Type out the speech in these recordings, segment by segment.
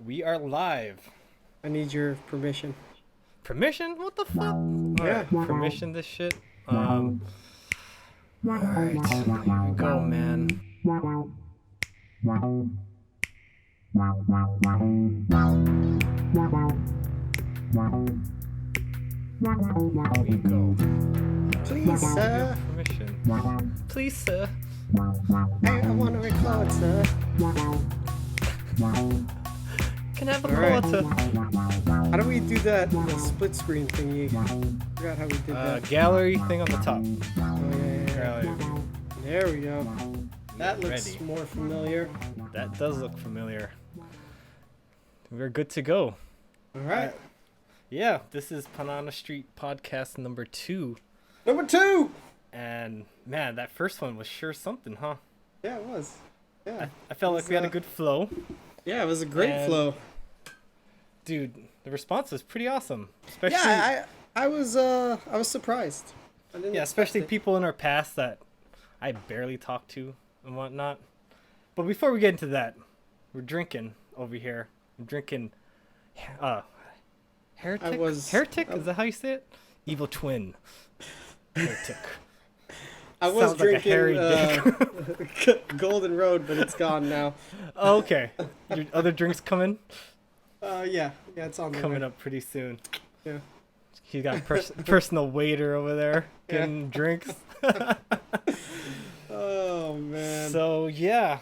We are live. I need your permission. Permission? What the fuck? Yeah. Alright, permission this shit. Alright, here we go, man. Here we go. Please, sir. Permission. Please, sir. I want to record, sir. Can I have a Alright. quarter? How do we do that split screen thingy? Forgot how we did that. Gallery thing on the top. Oh, yeah. Gallery. There we go. That looks Ready. more familiar. That does look familiar. We're good to go. All right. Yeah, this is Panana Street podcast number 2. Number 2! And man, that first one was sure something, huh? Yeah, it was. Yeah. I felt It like was, we had a good flow. Yeah, it was a great And- flow. Dude, the response was pretty awesome. Especially Yeah, I was surprised. I didn't yeah, expect especially it. people in our past that I barely talked to and whatnot. But before we get into that, we're drinking over here. I'm drinking Heretic? Heretic? Is that how you say it? Evil Twin. Heretic. I was Sounds like a drinking hairy Golden Road, but it's gone now. Oh, okay. Your other drinks coming? Yeah, it's on the Coming way. up pretty soon. Yeah. He's got a personal waiter over there Yeah. getting drinks. Oh man. So yeah,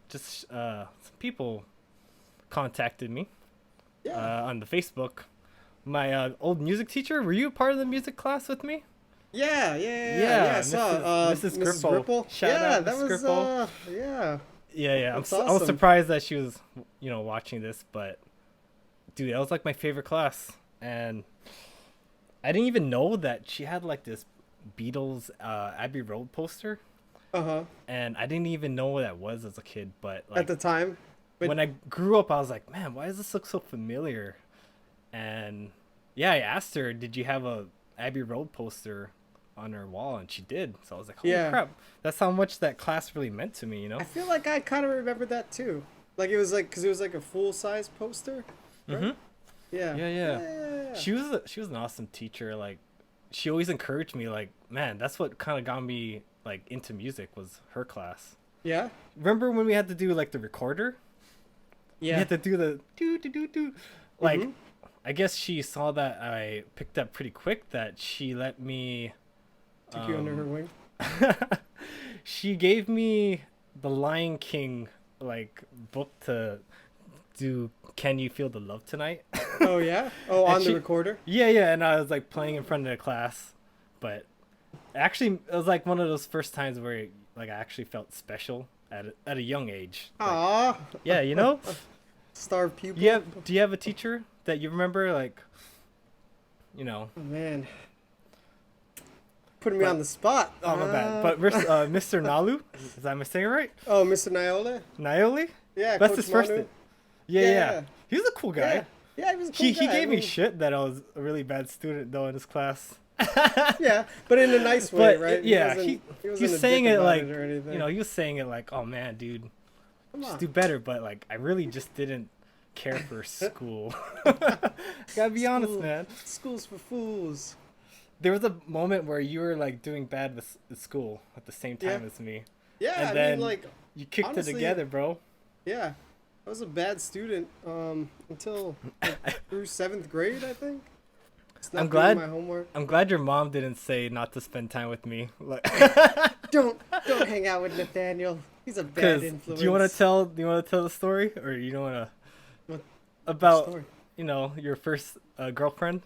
just some people contacted me yeah. on the Facebook. My old music teacher. Were you a part of the music class with me? Yeah. I saw Mrs. Mrs. Gripple. Gripple. Shout Yeah, out that Mrs. was Gripple. yeah. Yeah. That's I was awesome. surprised that she was, watching this, but dude, that was like my favorite class, and I didn't even know that she had like this Beatles Abbey Road poster, and I didn't even know what that was as a kid. But like At the time, but when I grew up, I was like, man, why does this look so familiar? And yeah, I asked her, did you have a Abbey Road poster on her wall? And she did. So I was like, holy Yeah. crap, that's how much that class really meant to me, I feel like I kind of remembered that too. Like it was like because it was like a full size poster. Right? Mm-hmm. Yeah. Yeah. She was an awesome teacher. Like, she always encouraged me. Like, man, that's what kind of got me like into music was her class. Yeah. Remember when we had to do like the recorder? We Yeah. had to do the do. Like, Mhm. I guess she saw that I picked up pretty quick that she let me. Took you under her wing. She gave me the Lion King like book to do. Can you feel the love tonight? Oh yeah. Oh, And on she- the recorder. Yeah, and I was like playing in front of the class, but actually it was like one of those first times where like I actually felt special at a young age. Like, Aw. yeah, Star pupil. Do you have a teacher that you remember like, Oh man. Putting me on the spot. Oh my bad, but Mr. Nalu, is that am I saying it right? Oh, Mr. Niola. Naioli? Yeah. That's Coach his first Manu. name. Yeah. He was a cool Yeah. guy. Yeah, he was a cool He guy. gave me I mean, shit that I was a really bad student though in his class. Yeah, but in a nice way, But right? yeah, wasn't- he wasn't was a saying dick it about like or anything. he was saying it like, oh man, dude, Come just on. do better. But like, I really just didn't care for school. Gotta be honest, School. man. School's for fools. There was a moment where you were like doing bad with school at the same time Yeah. as me. Yeah, And I then mean, like, You kicked Honestly, it together, bro. yeah, I was a bad student until like, through 7th grade, I think. Just not I'm doing glad- my homework. I'm glad your mom didn't say not to spend time with me. Like, Don't hang out with Nathaniel. He's a bad because influence. do you want to tell the story, or you don't want to? What About story? your first girlfriend.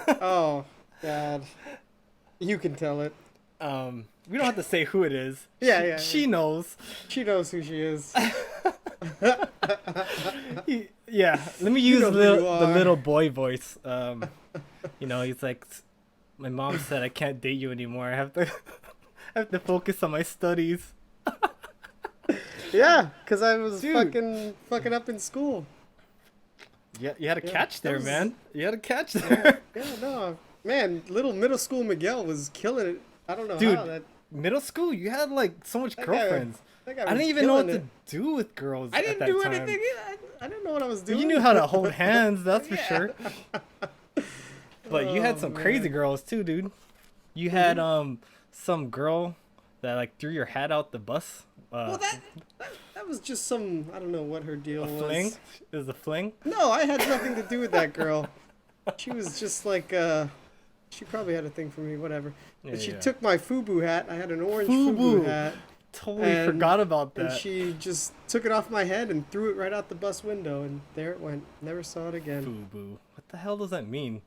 Oh God, you can tell it. We don't have to say who it is. Yeah, She yeah. knows. She knows who she is. Yeah, let me use know who the you are. little boy voice. He's like, my mom said I can't date you anymore. I have to, I have to focus on my studies. Yeah, because I was Dude. fucking up in school. Yeah, you had a Yeah, catch that there, was- man. You had a catch there. Yeah, no, man, little middle school Miguel was killing it. I don't know Dude, how that. Middle school, you had like so much That guy- girlfriends. That guy I was didn't even know what killing to do with girls I at didn't that do time. anything. I didn't know what I was doing. You knew how to hold hands, that's for Yeah. sure. But you had some crazy man. girls too, dude. You had some girl that like threw your hat out the bus. Well, that was just some. I don't know what her deal A was. fling? It was a fling? No, I had nothing to do with that girl. She was just like. She probably had a thing for me. Whatever. Yeah, But she yeah. took my FUBU hat. I had an orange FUBU. FUBU hat. Totally And- forgot about that. And she just took it off my head and threw it right out the bus window, and there it went. Never saw it again. FUBU. What the hell does that mean?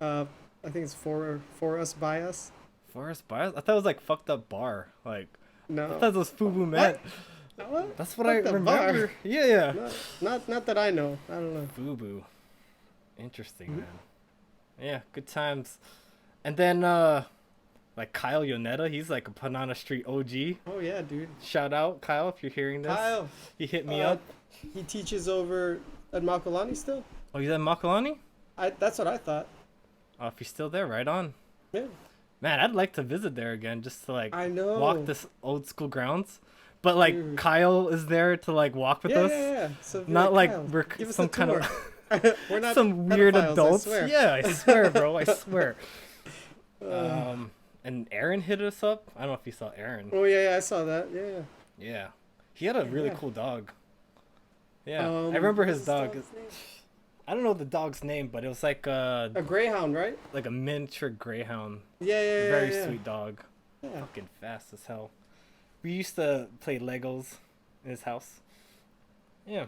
I think it's for us by us. Forest Bios? I thought it was like fucked up bar. Like, No. I thought it was FUBU meant. What? That's what Fuck I the remember. bar. Yeah. Not that I know. I don't know. FUBU. Interesting, man. Yeah, good times. And then, like Kyle Yonetta, he's like a Panana Street OG. Oh yeah, dude. Shout out, Kyle, if you're hearing this. Kyle. He hit me up. He teaches over at Makalani still. Oh, he's at Makalani? That's what I thought. Oh, if you're still there, right on. Yeah. Man, I'd like to visit there again just to like I know. walk this old school grounds. But like Dude. Kyle is there to like walk with Yeah, us. yeah. So be Not like Kyle, we're give us some a kind tour. of We're not some weird pedophiles, I adults. swear. Yeah, I swear, bro. I swear. And Aaron hit us up. I don't know if you saw Aaron. Oh yeah, I saw that. Yeah. Yeah. He had a really Yeah. cool dog. Yeah. Um, I remember what's his dog. dog's name? I don't know the dog's name, but it was like A greyhound, right? a miniature greyhound. Yeah, yeah. Very yeah. sweet dog. Yeah. Fucking fast as hell. We used to play Legos in his house. Yeah.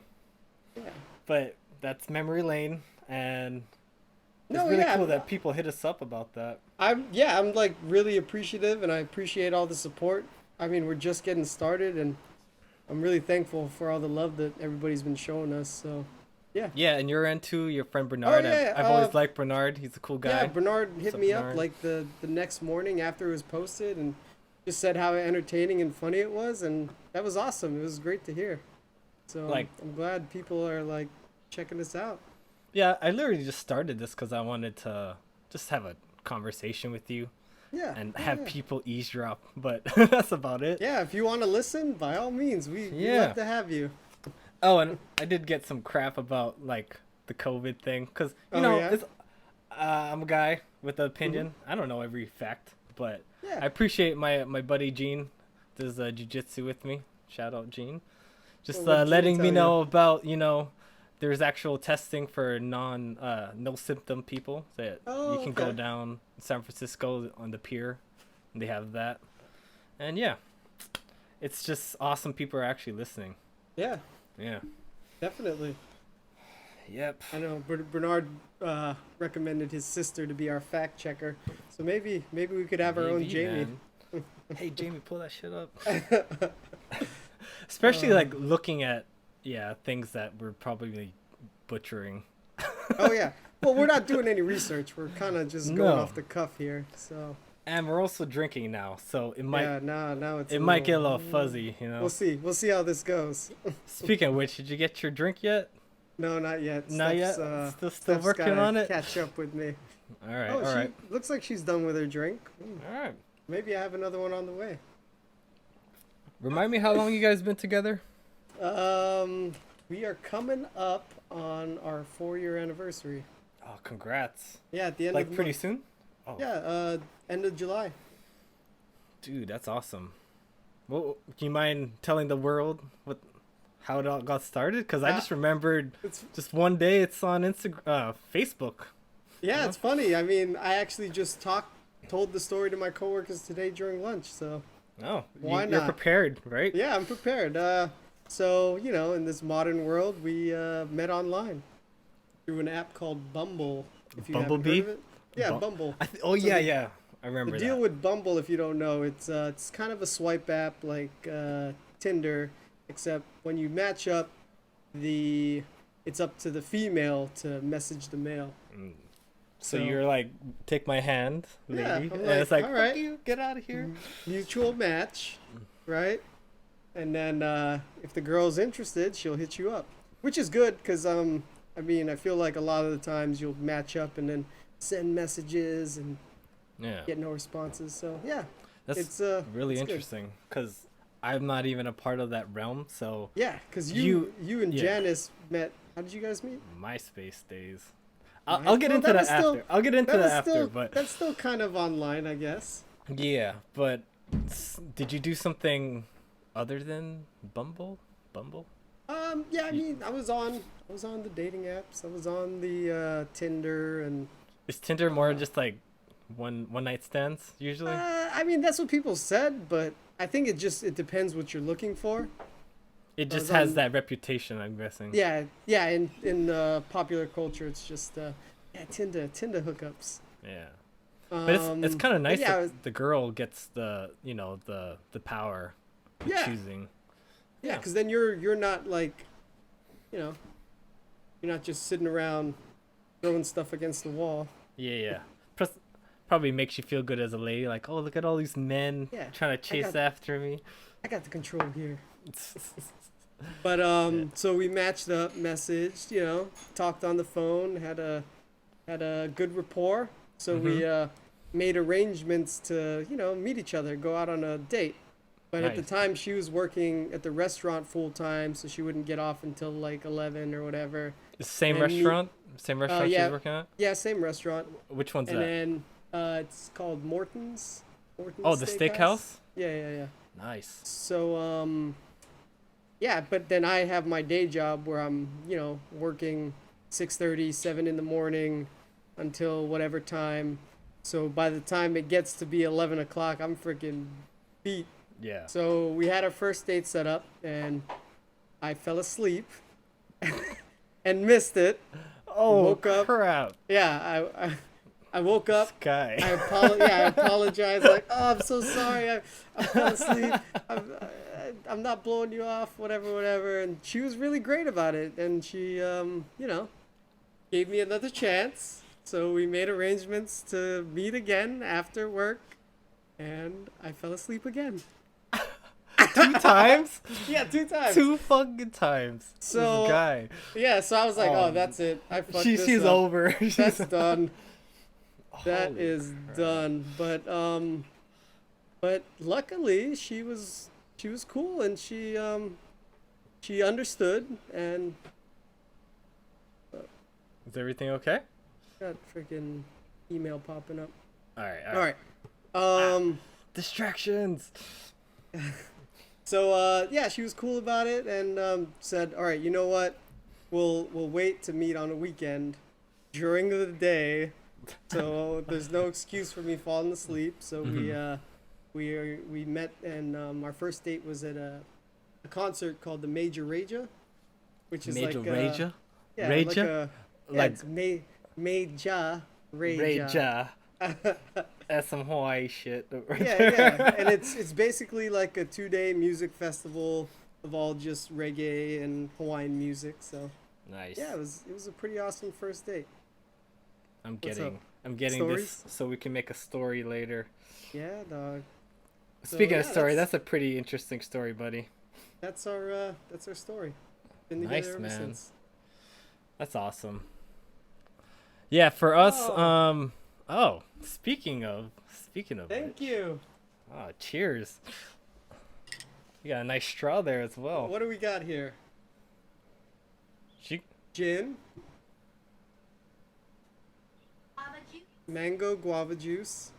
Yeah. But that's memory lane, and it's No, really yeah, cool that people hit us up about that. I'm like really appreciative, and I appreciate all the support. I mean, we're just getting started, and I'm really thankful for all the love that everybody's been showing us. So, yeah. Yeah, and you're into your friend Bernard. yeah, I've always liked Bernard. He's a cool guy. Yeah, Bernard hit up, me Bernard? up like the next morning after it was posted, and just said how entertaining and funny it was, and that was awesome. It was great to hear. So Like- I'm glad people are like checking us out. Yeah, I literally just started this because I wanted to just have a conversation with you Yeah. and yeah, have yeah. people eavesdrop, but that's about it. Yeah, if you want to listen, by all means, we'd Yeah. love to have you. Oh, and I did get some crap about like the COVID thing because you Oh, know yeah? it's, I'm a guy with an opinion. I don't know every fact, but Yeah. I appreciate my buddy Gene does jiu-jitsu with me. Shout out Gene. Just Well, what'd Gene letting me tell know about there's actual testing for no symptom people that Oh, you can go okay. down San Francisco on the pier and they have that. And yeah, it's just awesome people are actually listening. Yeah, Yeah. definitely. Yep. I know Bernard recommended his sister to be our fact checker, so maybe we could have our own Maybe, Jamie. man. Hey Jamie, pull that shit up. Especially like looking at things that we're probably butchering. Oh yeah. Well, we're not doing any research. We're kind of just going No. off the cuff here. So And we're also drinking now, so it might yeah, now it's it might get a little fuzzy, you know. We'll see. We'll see how this goes. Speaking of which, did you get your drink yet? No, not yet. Not yet? Still Steph's working gotta on it? Catch up with me. All right, Oh, all right, looks like she's done with her drink. all right. Maybe I have another one on the way. Remind me how long you guys been together? We are coming up on our 4-year anniversary. Oh, congrats! Yeah, at the end Like of the pretty month. soon? Oh, Yeah, end of July. dude, that's awesome. Well, do you mind telling the world how it all got started? Because I just remembered It's just one day it's on Instagram, Facebook. yeah, it's funny. I mean, I actually just told the story to my coworkers today during lunch. So Oh, Why you're not? prepared, right? yeah, I'm prepared. So in this modern world, we met online through an app called Bumble. If you haven't Bumblebee? heard of it. Yeah, Bumble. Oh So yeah, the- yeah. I remember The deal that. with Bumble, if you don't know, it's kind of a swipe app like Tinder, except when you match up, it's up to the female to message the male. So you're like, take my hand, lady, Yeah, I'm and like, it's like, all fuck right. you, get out of here. Mutual match, right? And then if the girl's interested, she'll hit you up, which is good because I feel like a lot of the times you'll match up and then send messages and Yeah, get no responses. So yeah, that's it's really it's good. interesting because I'm not even a part of that realm, so Yeah, because you and yeah. Janice met. How did you guys meet? MySpace days. Nice. I'll get Well, into that was still after. I'll get into that that was after, still but that's still kind of online, I guess. yeah, but did you do something other than Bumble? Bumble? Yeah, I mean, I was on the dating apps. I was on the Tinder and Is Tinder more just like one night stands usually? I mean, that's what people said, but I think it depends what you're looking for. It I just was has on that reputation, I'm guessing. Yeah, yeah, in popular culture it's just yeah, Tinder hookups. Yeah. But it's kind of But nice yeah, that the girl gets the, you know, the power of Yeah. choosing. yeah, Yeah. because then you're not like, you know, you're not just sitting around throwing stuff against the wall. Yeah, yeah. Plus, probably makes you feel good as a lady, like, oh, look at all these men Yeah, trying to chase got- after me. I got the control here. But Yeah. so we matched up, messaged, you know, talked on the phone, had a good rapport. So we made arrangements to, you know, meet each other, go out on a date. But at the Nice. time she was working at the restaurant full time, so she wouldn't get off until like 11 or whatever. Same And me- restaurant? Same restaurant she yeah. was working at? Yeah, same restaurant. Which one's And that? then it's called Morton's. Morton's Oh, the steakhouse? Yeah, yeah, yeah. Nice. So yeah, but then I have my day job where I'm, you know, working 6:30, 7 in the morning until whatever time. So by the time it gets to be 11 o'clock, I'm freaking beat. Yeah. So we had our first date set up, and I fell asleep and missed it. Oh, woke up. crap. Yeah, I woke up. Guy. I apologize. Like, oh, I'm so sorry. I fell asleep. I'm not blowing you off. Whatever. And she was really great about it. And she, you know, gave me another chance. So we made arrangements to meet again after work. And I fell asleep again. 2 times? Yeah, 2 times. 2 fucking times. So, This guy. Yeah, so I was like, Oh, oh, that's it. I fucked She's this up. over. That's done. That Holy is crap. done. But luckily she was cool, and she understood, and Is everything okay? got freaking email popping up. All right. All right. Distractions. So yeah, she was cool about it, and said, all right, you know what? We'll wait to meet on a weekend during the day, so there's no excuse for me falling asleep. So we met, and our first date was at a concert called the Major Raja, which is Major like Raja? yeah, Raja? Like it's Major Raja. Raja. That's some Hawaii shit. Yeah, and it's basically like a 2-day music festival of all just reggae and Hawaiian music. So Nice. yeah, it was a pretty awesome first date. I'm What's up? getting Stories? this so we can make a story later. Yeah, dog. So, Speaking of yeah, story, that's a pretty interesting story, buddy. That's our story. Been together Nice, ever man. since. That's awesome. Yeah, for us, Oh. speaking of Thank which, you. oh, cheers. You got a nice straw there as well. What do we got here? She, Gin, mango guava juice,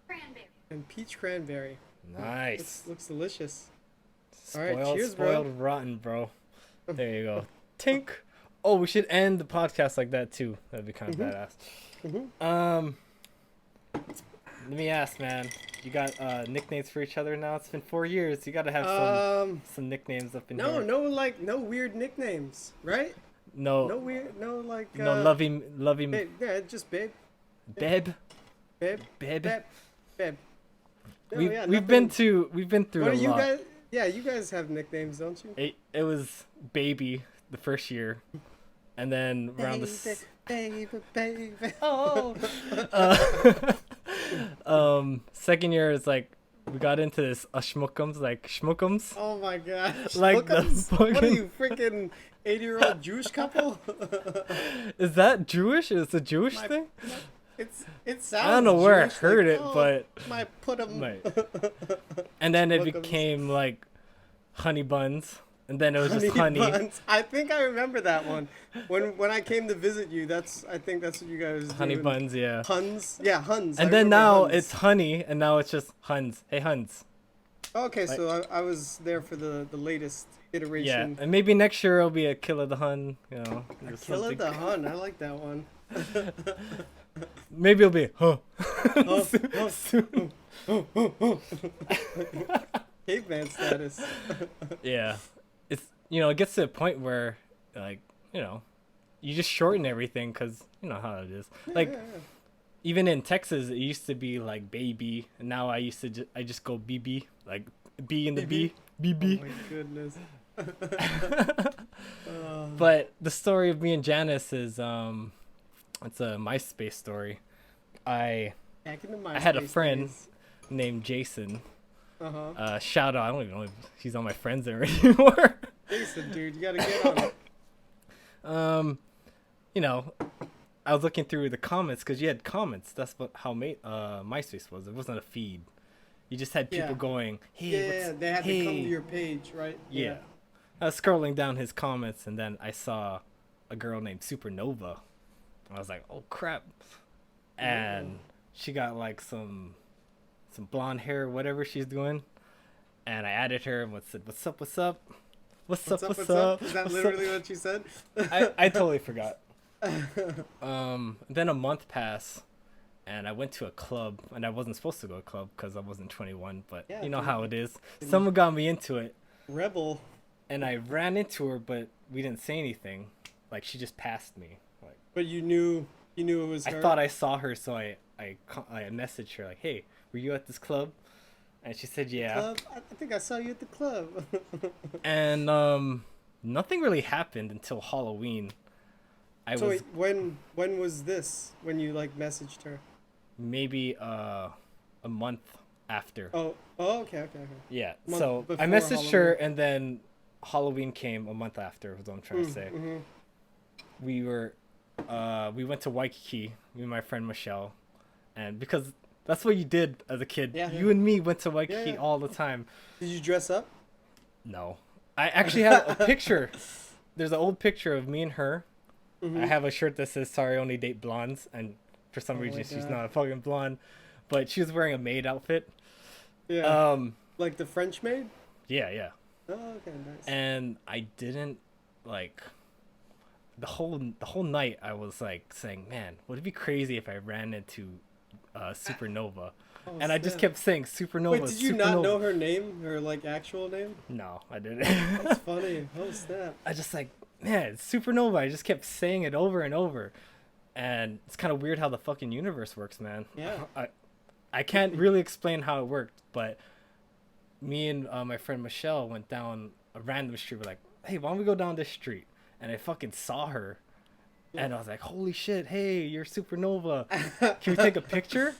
Cranberry. and peach cranberry. nice. Looks delicious. Spoiled, Alright, cheers, bro. spoiled rotten, bro. There you go. Tink. Oh, we should end the podcast like that too. That'd be kind of badass. Let me ask, man. You got nicknames for each other now? It's been 4 years. You gotta have some nicknames up in here. No weird nicknames, right? No lovey Babe, yeah, just babe, babe. babe, Babe. babe, babe. No, We've yeah, been nothing- through What a do you lot. guys? Yeah, you guys have nicknames, don't you? It was baby the first year, and then around the Baby. oh second year is like we got into this schmuckums, like schmuckums. Oh my gosh. Like the Schmuckums? What are fucking- you, freaking 80-year-old Jewish couple? Is that Jewish? Is it a Jewish My- thing? it sounds. I don't know where I Jewish, heard like, it, oh, but might put them. might. And then it Welcome. became like honey buns, and then it was Honey just honey. buns. I think I remember that one. When I came to visit you, I think that's what you guys Honey doing. buns, yeah. Huns. Yeah, Huns. And I then remember now Huns. it's honey, and now it's just Huns. Hey Huns. Okay, so I was there for the latest Yeah, iteration. and maybe next year it'll be a Killer the Hun. You know, or Killer something. the Hun. I like that one. Maybe it'll be huh. Caveman status. Yeah, it's it gets to a point where like you just shorten everything because you know how it is. Like Yeah. even in Texas, it used to be like baby, and now I just go BB, like B in the B, BB. Oh my goodness. But the story of me and Janice is it's a MySpace story. I Back in the I had a MySpace friend days. named Jason. Uh-huh. Shout out, I don't even know if he's on my friends there anymore. Jason, dude, you gotta get on it. I was looking through the comments because you had comments. That's how MySpace was. It wasn't a feed. You just had people Yeah. going, "Hey, Yeah, they had hey. to come to your page, right? Yeah. I was scrolling down his comments, and then I saw a girl named Supernova. I was like, "Oh crap!" And she got like some blonde hair, or whatever she's doing. And I added her and said, "What's up? What's up? What's up? What's up? Is that What's literally up?" what you said? I totally forgot. Then a month passed, and I went to a club, and I wasn't supposed to go to a club because I wasn't 21. But Yeah, you know dude. how it is. Someone got me into it, Rebel. and I ran into her, but we didn't say anything. Like she just passed me. Like But you knew it was I her. thought I saw her, so I messaged her like, "Hey, were you at this club?" And she said, "Yeah." Club? I think I saw you at the club. And nothing really happened until Halloween. So wait, when was this? When you like messaged her? Maybe a month after. Oh, okay. Yeah. Month So I before messaged her, Halloween. and then Halloween came a month after. Is what I'm trying to say. Mm-hmm. We went to Waikiki, me and my friend Michelle, and because that's what you did as a kid. Yeah, You yeah. and me went to Waikiki Yeah. all the time. Did you dress up? No, I actually have a picture. There's an old picture of me and her. Mm-hmm. I have a shirt that says "Sorry, only date blondes," and for some Oh reason my she's God. not a fucking blonde, but she was wearing a maid outfit. Yeah. Like the French maid? Yeah. Oh, okay, nice. And I didn't like the whole night. I was like saying, "Man, would it be crazy if I ran into Supernova?" Oh, And I just snap. kept saying Supernova. Wait, did you Supernova. not know her name? Her like actual name? No, I didn't. That's funny. Oh snap. I just like, man, it's Supernova. I just kept saying it over and over, and it's kind of weird how the fucking universe works, man. Yeah. I can't really explain how it worked, but me and my friend Michelle went down a random street. We're like, "Hey, why don't we go down this street?" And I fucking saw her, and I was like, "Holy shit! Hey, you're Supernova. Can we take a picture?"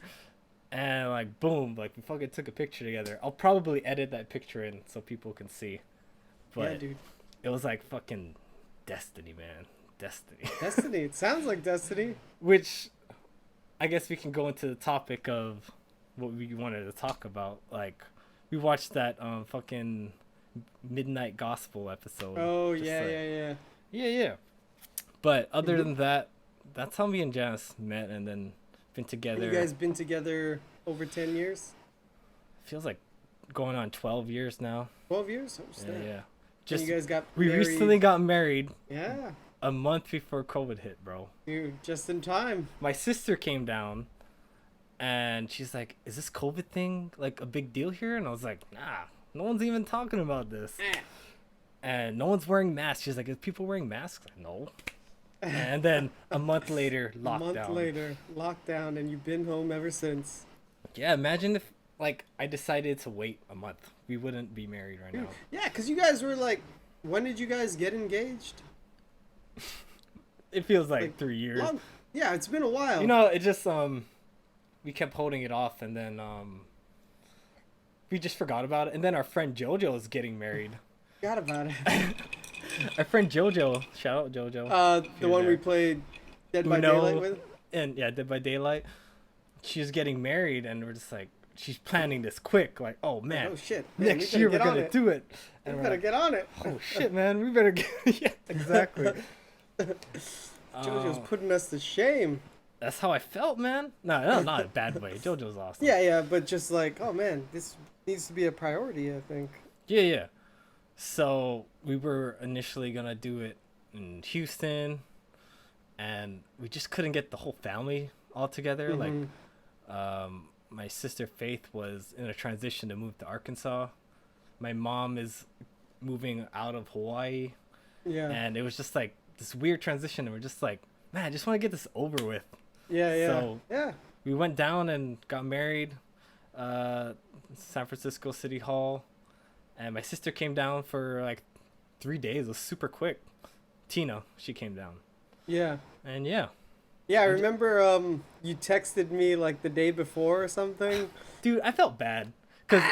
And like, boom! Like we fucking took a picture together. I'll probably edit that picture in so people can see. But Yeah, dude. it was like fucking destiny, man. Destiny. Destiny. It sounds like Destiny. Which I guess we can go into the topic of what we wanted to talk about. Like we watched that fucking Midnight Gospel episode. Oh Just yeah, like- yeah. Yeah. But other than that, that's how me and Janice met and then been together. You guys been together over 10 years? Feels like going on 12 years now. 12 years? Oh Yeah, snap. yeah. And Just you guys got we married. recently got married Yeah, a month before COVID hit, bro. dude, just in time. My sister came down and she's like, "Is this COVID thing like a big deal here?" And I was like, "Nah, no one's even talking about this." And no one's wearing masks. She's like, "Is people wearing masks?" Like, no. And then a month later, A lockdown. month later, lockdown, and you've been home ever since. Yeah, imagine if like I decided to wait a month. We wouldn't be married right now. Yeah, because you guys were like, when did you guys get engaged? It feels like Like, 3 years. Long, yeah, it's been a while. You know, it just we kept holding it off, and then we just forgot about it. And then our friend JoJo is getting married. Forgot about it. Our friend JoJo, shout out JoJo. The You're one there. we played Dead by Uno. Daylight with. and yeah, Dead by Daylight. She was getting married, and we're just like, she's planning this quick. Like, oh man, Oh shit! Man, next year we're gonna do it. We And we're better like, get on it. oh shit, man, we better get. Yeah, exactly. JoJo's putting us to shame. That's how I felt, man. No, not in a bad way. JoJo's awesome. Yeah, but just like, oh man, this needs to be a priority, I think. Yeah. So we were initially gonna do it in Houston, and we just couldn't get the whole family all together. Mm-hmm. Like, my sister Faith was in a transition to move to Arkansas. My mom is moving out of Hawaii. Yeah. And it was just like this weird transition, and we're just like, man, I just want to get this over with. Yeah. So yeah. we went down and got married, San Francisco City Hall, and my sister came down for like 3 days. It was super quick. Tina, she came down. Yeah. And yeah. Yeah, I remember you texted me like the day before or something. Dude, I felt bad because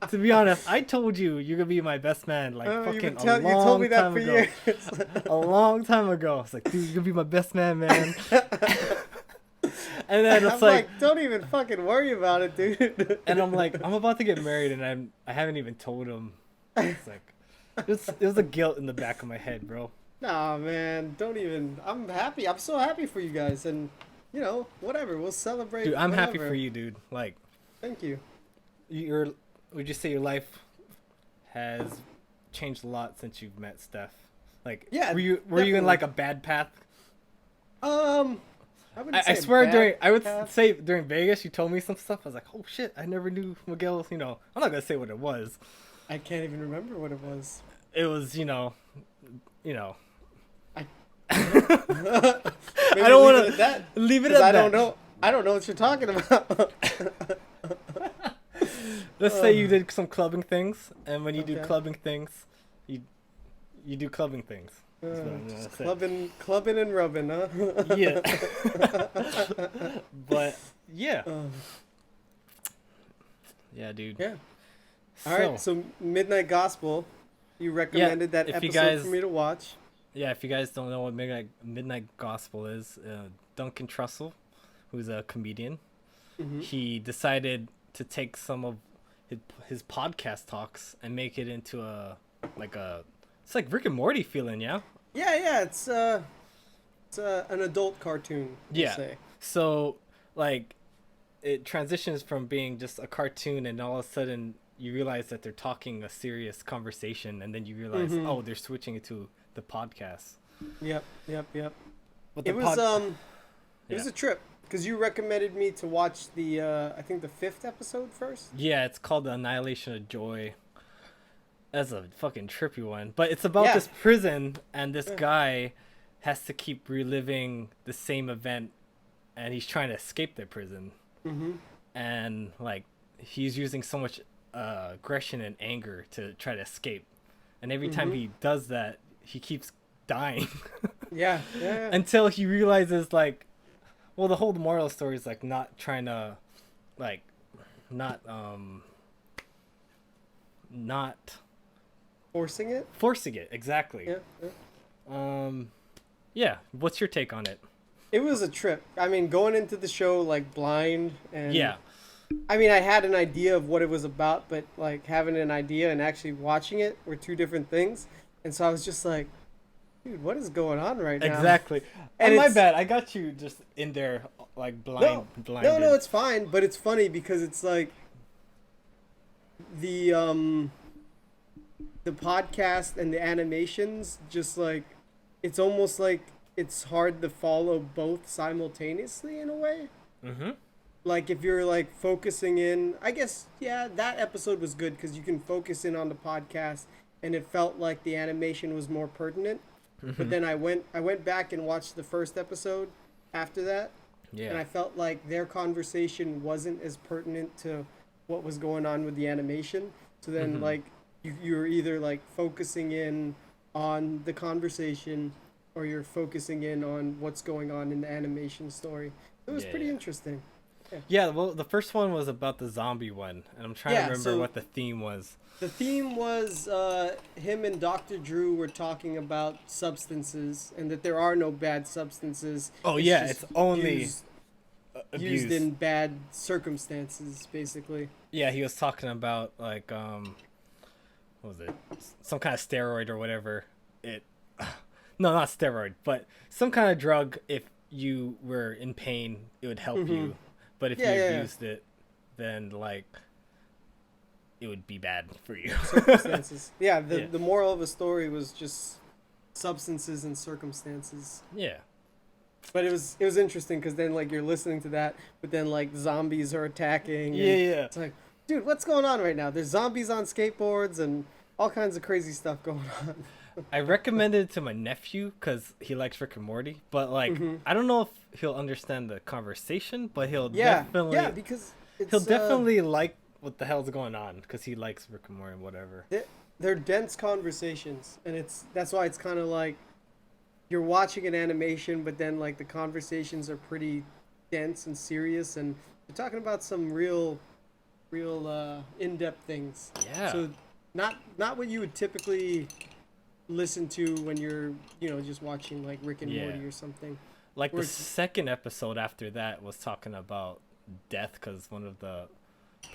to be honest, I told you you're gonna be my best man like fucking a long you told me that for years. years. A long time ago. It's like, dude, you're gonna be my best man, man. And then it's I'm like, don't even fucking worry about it, dude. And I'm like, I'm about to get married, and I haven't even told him. It's like, it was a guilt in the back of my head, bro. Nah, man, don't even. I'm happy. I'm so happy for you guys, and you know, whatever. We'll celebrate. Dude, I'm whatever. happy for you, dude. Like, thank you. Would you say your life has changed a lot since you've met Steph? Like, yeah, were you in like a bad path? I swear during Vegas you told me some stuff. I was like, oh shit, I never knew Miguel. You know, I'm not gonna say what it was. I can't even remember what it was. It was, you know. I don't want to leave it at that. I don't know what you're talking about. Let's say you did some clubbing things, and when you do clubbing things, you do clubbing things. Clubbing and rubbing, huh? Yeah. But yeah. Yeah, dude. Yeah. All right. So Midnight Gospel, you recommended that episode for me to watch. Yeah, if you guys don't know what Midnight Gospel is, Duncan Trussell, who's a comedian, he decided to take some of his podcast talks and make it into it's like Rick and Morty feeling, yeah? Yeah, it's an adult cartoon. Yeah. Say. So like it transitions from being just a cartoon, and all of a sudden you realize that they're talking a serious conversation, and then you realize, oh, they're switching it to the podcast. Yep. But It was a trip because you recommended me to watch the I think the 5th episode first. Yeah, it's called The Annihilation of Joy. That's a fucking trippy one, but it's about this prison, and this guy has to keep reliving the same event, and he's trying to escape the prison. And like he's using so much aggression and anger to try to escape, and every time he does that, he keeps dying. yeah. Until he realizes, like, well, the whole moral story is like not trying to, like, not forcing it. Exactly. Yeah. Yeah. What's your take on it? It was a trip. I mean, going into the show like blind, and yeah. I mean, I had an idea of what it was about, but like having an idea and actually watching it were two different things. And so I was just like, dude, what is going on right now? Exactly. And my bad. I got you just in there like blinded. No, it's fine. But it's funny because it's like the podcast and the animations, just like, it's almost like it's hard to follow both simultaneously in a way. Like if you're like focusing in, I guess, yeah, that episode was good because you can focus in on the podcast, and it felt like the animation was more pertinent. But then I went back and watched the first episode after that, and I felt like their conversation wasn't as pertinent to what was going on with the animation. So then like you're either like focusing in on the conversation, or you're focusing in on what's going on in the animation story. It was pretty interesting. Yeah, well, the first one was about the zombie one, and I'm trying to Yeah, remember so what the theme was. the theme was him and Dr. Drew were talking about substances and that there are no bad substances. Oh It's yeah, just it's only used, abuse. used in bad circumstances, basically. Yeah, he was talking about like what was it? Some kind of steroid or whatever. It no, not steroid, but some kind of drug. If you were in pain, it would help you. But if Yeah, you yeah, yeah. abused it, then like it would be bad for you. Circumstances. Yeah, the Yeah. the moral of the story was just substances and circumstances. Yeah. But it was interesting because then like you're listening to that, but then like zombies are attacking. Yeah, And yeah. It's like, dude, what's going on right now? There's zombies on skateboards and all kinds of crazy stuff going on. I recommended it to my nephew because he likes Rick and Morty, but like I don't know if he'll understand the conversation, but he'll definitely because he'll definitely like what the hell's going on because he likes Rick and Morty and whatever. they're dense conversations, and that's why it's kind of like you're watching an animation, but then like the conversations are pretty dense and serious, and you're talking about some real in-depth things. Yeah. So not what you would typically listen to when you're just watching like Rick and Yeah. Morty or something. Like Or the it's- second episode after that was talking about death because one of the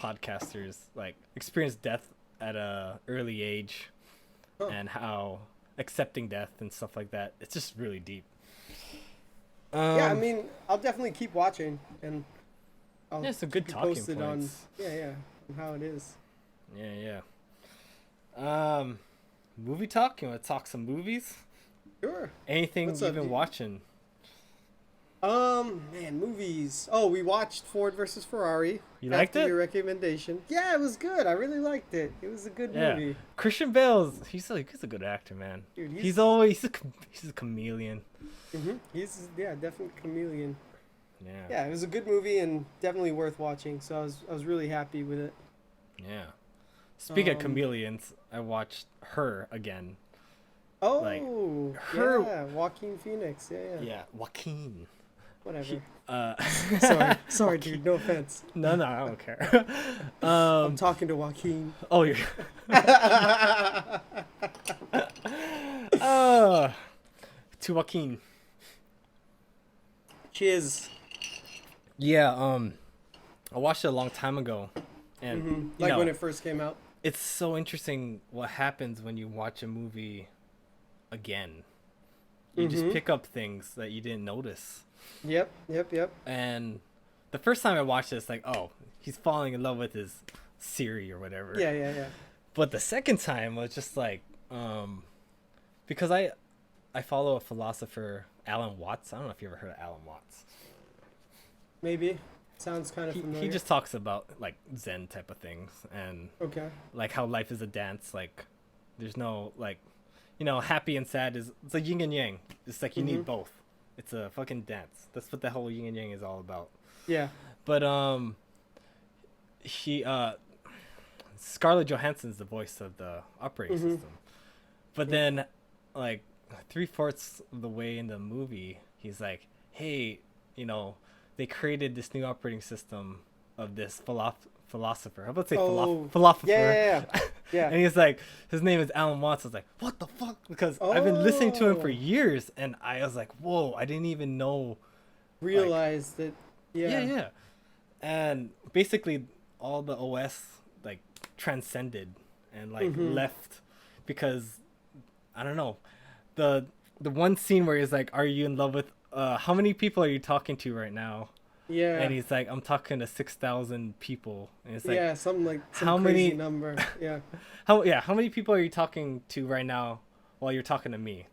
podcasters like experienced death at a early age Huh. and how accepting death and stuff like that. It's just really deep. Yeah, I mean, I'll definitely keep watching, and I'll Yeah, some good keep you talking posted points. on how it is. Yeah. Movie talk? You want to talk some movies? Sure. Anything What's you've up, been dude? watching? Man, movies. Oh, we watched Ford versus Ferrari. You liked after it? your recommendation. Yeah, it was good. I really liked it. It was a good Yeah. movie. Christian Bale's he's a good actor, man. Dude, he's always he's a chameleon. He's definitely a chameleon. Yeah. Yeah, it was a good movie and definitely worth watching. So I was really happy with it. Yeah. Speaking of Um, chameleons, I watched Her again. Oh, Like, her- yeah, Joaquin Phoenix. Yeah. Yeah, Joaquin. Whatever. Uh, Sorry, dude. No offense. no, I don't care. I'm talking to Joaquin. Oh, you're. To Joaquin. Cheers. Yeah. I watched it a long time ago, and you Like know, when it first came out. it's so interesting what happens when you watch a movie again. You just pick up things that you didn't notice. Yep. And the first time I watched it, it's like, oh, he's falling in love with his Siri or whatever. Yeah. But the second time was just like, because I follow a philosopher, Alan Watts. I don't know if you ever heard of Alan Watts. Maybe. Sounds kind of familiar. He just talks about like Zen type of things and Okay. like how life is a dance. Like there's no like, happy and sad it's like yin and yang. It's like you need both. It's a fucking dance. That's what the whole yin and yang is all about. Yeah. But he Scarlett Johansson's the voice of the operating system. But then like 3/4 of the way in the movie, he's like, hey, they created this new operating system of this philosopher. How about say philosopher? Yeah. And he's like, his name is Alan Watts. I was like, what the fuck? Because I've been listening to him for years, and I was like, whoa, I didn't even know. Realized that. Yeah. Yeah. And basically, all the OS like transcended and like left because I don't know. The one scene where he's like, "Are you in love with? How many people are you talking to right now?" Yeah. And he's like, "I'm talking to 6,000 people." And it's like, yeah, something like some how crazy many- number. Yeah. how many people are you talking to right now while you're talking to me?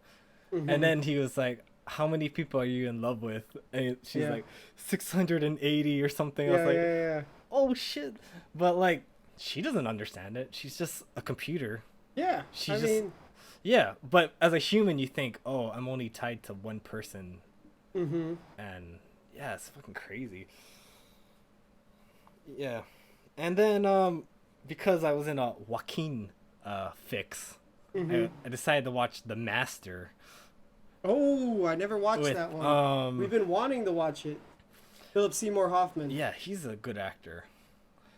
And then he was like, how many people are you in love with? And she's Yeah. like 680 or something. I was like, Yeah. oh shit. But like, she doesn't understand it. She's just a computer. Yeah. She's I just- mean, Yeah, but as a human, you think, oh, I'm only tied to one person. And yeah, it's fucking crazy. Yeah. And then because I was in a Joaquin fix, I decided to watch The Master. oh, I never watched With, that one. We've um, been wanting to watch it. Philip Seymour Hoffman. Yeah, he's a good actor.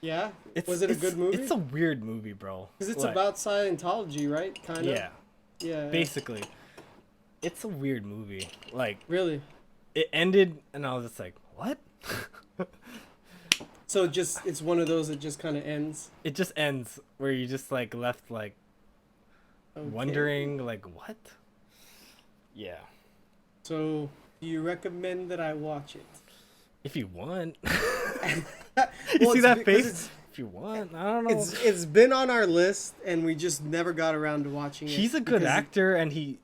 Yeah? Was it a good movie? It's a weird movie, bro. Because it's Like, about Scientology, right? Kind of. yeah, Yeah. basically. It's a weird movie. Like, Really? it ended, and I was just like, what? So just it's one of those that just kind of ends. It just ends where you just like left like Okay. wondering like what? Yeah. So do you recommend that I watch it? If you want. Well, You see it's that because face? If you want, I don't know. It's been on our list and we just never got around to watching it. He's a good because actor, and he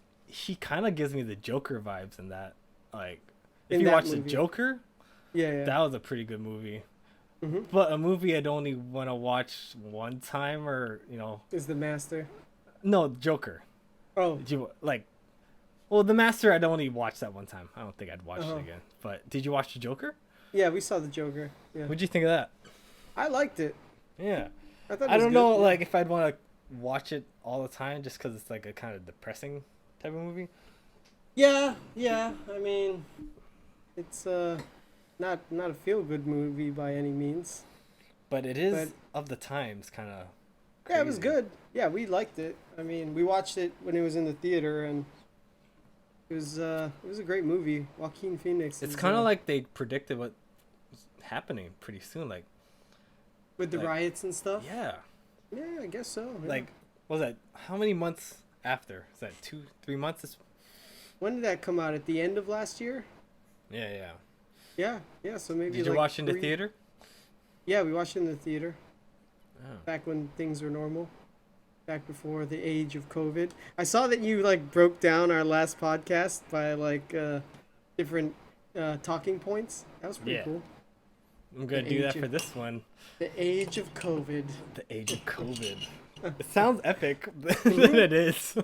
kind of gives me the Joker vibes in that. Like, if In you that watch the movie. Joker, Yeah. that was a pretty good movie. Mm-hmm. But a movie I'd only want to watch one time, or Is the master? no, Joker. Oh, Did you like? Well, The Master, I'd only watch that one time. I don't think I'd watch Uh-huh. it again. But did you watch the Joker? yeah. We saw the Joker. Yeah. What'd you think of that? I liked it. Yeah, I thought. It I was don't good. know, Yeah. like if I'd want to watch it all the time, just because it's like a kind of depressing type of movie. Yeah. I mean, it's not a feel good movie by any means. But it is But- of the times, kind of. Yeah, it was good. Yeah, we liked it. I mean, we watched it when it was in the theater, and it was a great movie. Joaquin Phoenix. It's is, kind of like they predicted what was happening pretty soon. Like, with the like- riots and stuff. yeah, Yeah, I guess so. Yeah. like what was that? How many months after? Is that 2-3 months? when did that come out? At the end of last year? Yeah. Yeah. So maybe. Did you like watch in the 3 theater? Yeah, we watched it in the theater Oh. back when things were normal. Back before the age of COVID. I saw that you like broke down our last podcast by like different talking points. That was pretty Yeah. cool. I'm gonna The do that age for of- this one. The age of COVID. The age of COVID. It sounds epic, but it is.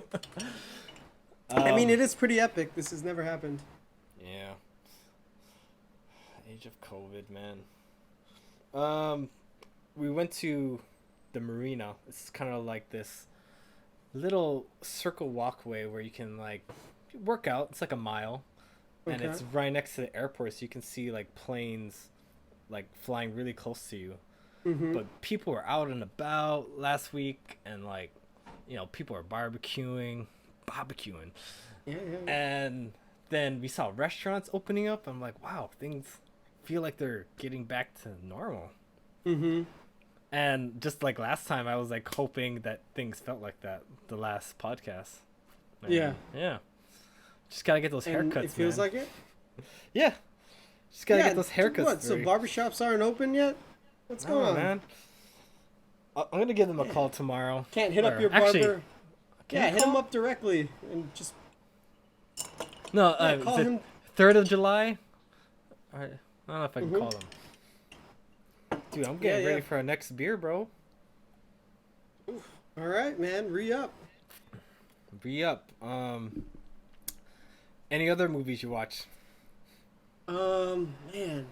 I mean, it is pretty epic. This has never happened. Yeah. Age of COVID, man. We went to the marina. It's kind of like this little circle walkway where you can like work out. It's like a mile, and Okay. it's right next to the airport, so you can see like planes like flying really close to you. Mm-hmm. But people were out and about last week, and like, people are barbecuing. Yeah. And then we saw restaurants opening up. I'm like, wow, things feel like they're getting back to normal. Mm-hmm. And just like last time, I was like hoping that things felt like that the last podcast. And, Yeah. Yeah. Just gotta get those And haircuts, it feels man. like it. Yeah. Just gotta Yeah, get those haircuts. What? So through. barbershops aren't open yet? What's going on? Man. I'm gonna give them a call tomorrow. Can't hit up Or your barber. actually, can yeah, you hit him call? up directly and just No, call is it him. 3rd of July? All right. I don't know if I can Mhm. call them. Dude, I'm getting Yeah, ready yeah. for our next beer, bro. All right, man, re-up. Be up. Any other movies you watch? Man,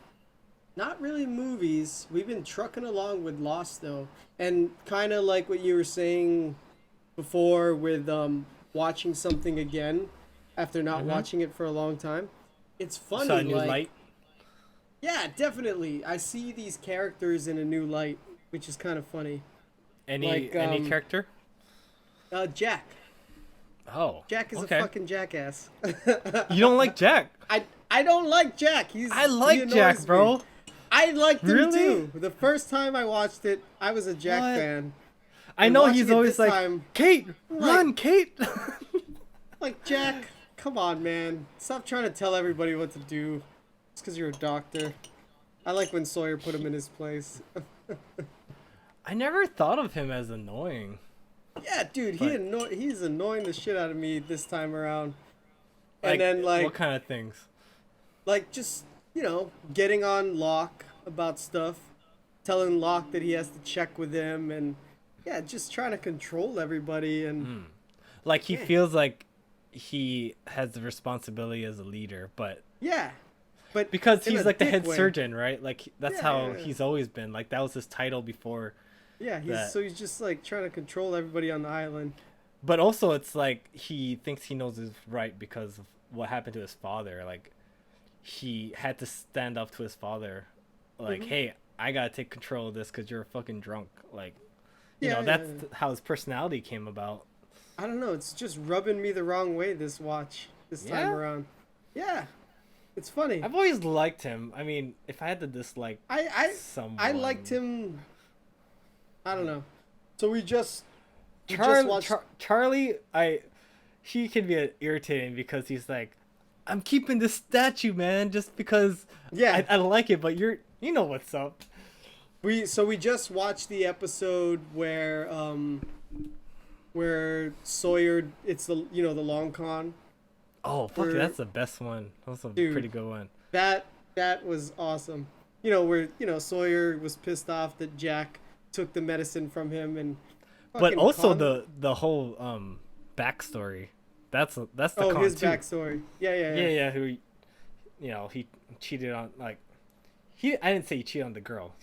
not really movies. We've been trucking along with Lost though, and kind of like what you were saying before with watching something again after not Mhm. watching it for a long time. It's funny, Saw a new like light. yeah, definitely. I see these characters in a new light, which is kind of funny. Any like, any character? Jack. Oh, Jack is okay. a fucking jackass. You don't like Jack? I don't like Jack. I he like annoys Jack, me. bro. I liked him Really? too. The first time I watched it, I was a Jack What? fan. I And know watching he's it always this like, time, Kate, like- run, Kate. Like, Jack, come on, man. Stop trying to tell everybody what to do. Just because you're a doctor. I like when Sawyer put him in his place. I never thought of him as annoying. Yeah, dude, he's annoying the shit out of me this time around. Like, And then, like, what kind of things? just, getting on Locke about stuff. Telling Locke that he has to check with him. And, yeah, just trying to control everybody. And, Like he Yeah. feels like he has the responsibility as a leader, but yeah. But because in he's a like the dick head way. surgeon, right? Like that's Yeah, how yeah, yeah. he's always been. Like that was his title before. Yeah, that. he's just like trying to control everybody on the island. But also, it's like he thinks he knows his right because of what happened to his father. Like he had to stand up to his father, like, Mhm. "Hey, I gotta take control of this because you're fucking drunk." Like, Yeah, yeah, that's yeah. how his personality came about. I don't know. It's just rubbing me the wrong way this time Yeah, around. Yeah, it's funny. I've always liked him. I mean, if I had to dislike I I liked someone, him. I don't know. So we just watched. Charlie, he can be irritating because he's like, "I'm keeping this statue, man, just because Yeah, I like it." But you know what's up. we just watched the episode where Sawyer. It's the long con. Oh fuck, Where that's the best one. That's a dude pretty good one. that was awesome. Where Sawyer was pissed off that Jack took the medicine from him and But fucking also con. the whole backstory. That's the Oh, con his too. backstory. Yeah, yeah, Yeah, yeah. yeah. Who, he cheated on, like, he. I didn't say he cheated on the girl.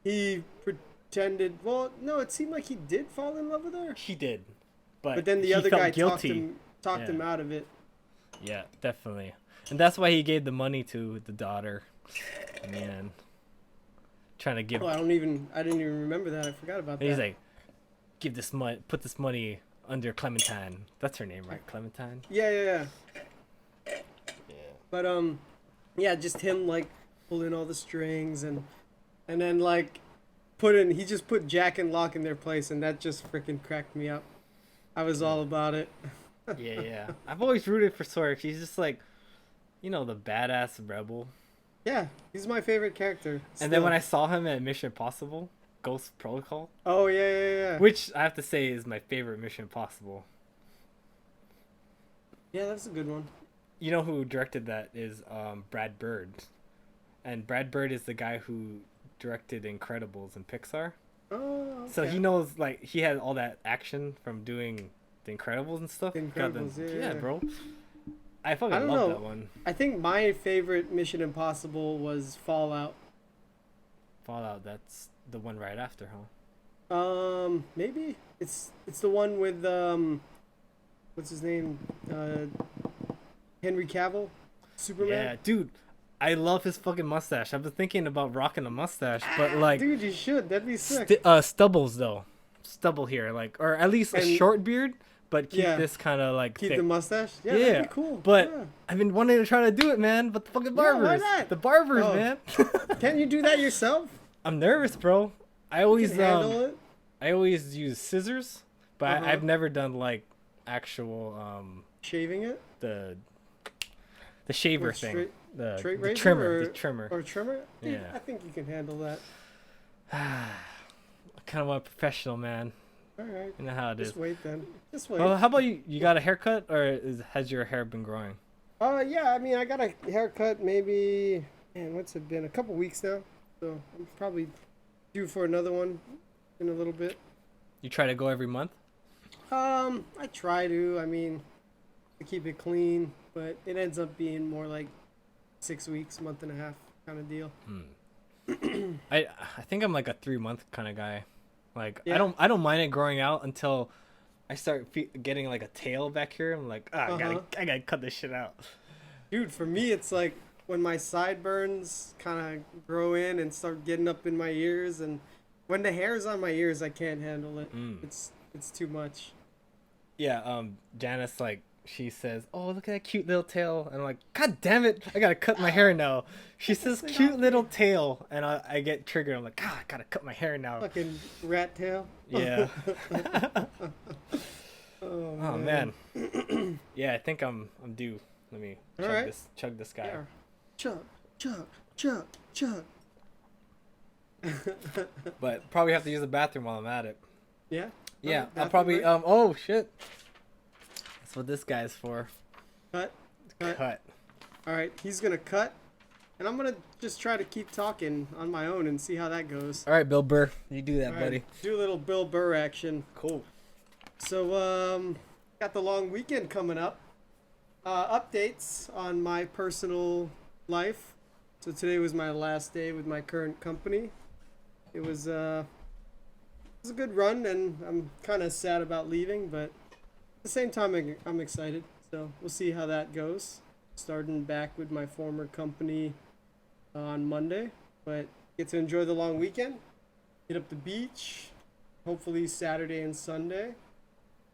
He pretended. Well, no, it seemed like he did fall in love with her. He did, But but then the he other felt guy guilty. talked Yeah, him out of it. yeah, definitely. And that's why he gave the money to the daughter. Man, trying to give. Oh, I didn't even remember that. I forgot about He's that. like, give this money, put this money under Clementine. That's her name, right? Clementine. Yeah, yeah, yeah. Yeah. But yeah, just him like pulling all the strings and then like he just put Jack and Locke in their place, and that just freaking cracked me up. I was all about it. Yeah, yeah. I've always rooted for Sawyer. He's just like, the badass rebel. Yeah, he's my favorite character. And then when I still. saw him at Mission Impossible, Ghost Protocol, Oh yeah, yeah, yeah. which I have to say is my favorite Mission Impossible. Yeah, that's a good one. You know who directed that is Brad Bird. And Brad Bird is the guy who directed Incredibles and Pixar. Oh, okay. So he knows, like, he had all that action from doing the Incredibles and stuff. Incredibles, yeah. bro. I fucking I don't love know. that one. I think my favorite Mission Impossible was Fallout. Fallout, that's the one right after, huh? Maybe it's the one with what's his name? Henry Cavill, Superman. Yeah, dude, I love his fucking mustache. I've been thinking about rocking a mustache, but like, Dude, you should. That'd be sick. stubbles though, stubble here, like, or at least a And- short beard, but keep Yeah. this kind of like Keep thick. the mustache. Yeah, Yeah, that'd be cool. but Yeah. I've been wanting to try to do it, man. But the fucking Yeah, why barbers, not? the barbers, Oh. man. Can't you do that yourself? I'm nervous, bro. I You always can handle it. I always use scissors, but Uh-huh. I've never done like actual Shaving it the shaver With thing, straight- the straight razor trimmer, or- the trimmer. or trimmer. Dude, Yeah. I think you can handle that. I kind of want a professional, man. All right. You know how it is. Just wait then. Just wait. Well, how about you? You got a haircut, or has your hair been growing? Yeah, I mean, I got a haircut maybe, man, what's it been? A couple weeks now. So I'm probably due for another one in a little bit. You try to go every month? I try to, I mean, to keep it clean, but it ends up being more like 6 weeks, month and a half kind of deal. I think I'm like a 3 month kind of guy. Like, Yeah. I don't mind it growing out until I start getting like a tail back here. I'm like, Uh-huh. I gotta cut this shit out. Dude, for me, it's like when my sideburns kind of grow in and start getting up in my ears, and when the hair's on my ears, I can't handle it. It's too much. Yeah, Janice, like, she says, "Oh, look at that cute little tail," and I'm like, "God damn it, I gotta cut my hair now." She says, thing "Cute off little tail," and I get triggered. I'm like, "God, I gotta cut my hair now." Fucking rat tail. Yeah. Oh, Oh man. Yeah, I think I'm due. Let me All right. chug this guy. Yeah. Chug, chug, chug, chug. But probably have to use the bathroom while I'm at it. Yeah? Yeah, I'll bathroom probably break? oh shit. That's what this guy's for. Cut. Cut. Cut. All right, he's going to cut. And I'm going to just try to keep talking on my own and see how that goes. All right, Bill Burr, you do that, All buddy. right, do a little Bill Burr action. Cool. So, got the long weekend coming up. Updates on my personal life. So today was my last day with my current company. It was a good run, and I'm kind of sad about leaving, but at the same time, I'm excited. So we'll see how that goes. starting back with my former company on Monday, but get to enjoy the long weekend. Hit up the beach, hopefully Saturday and Sunday.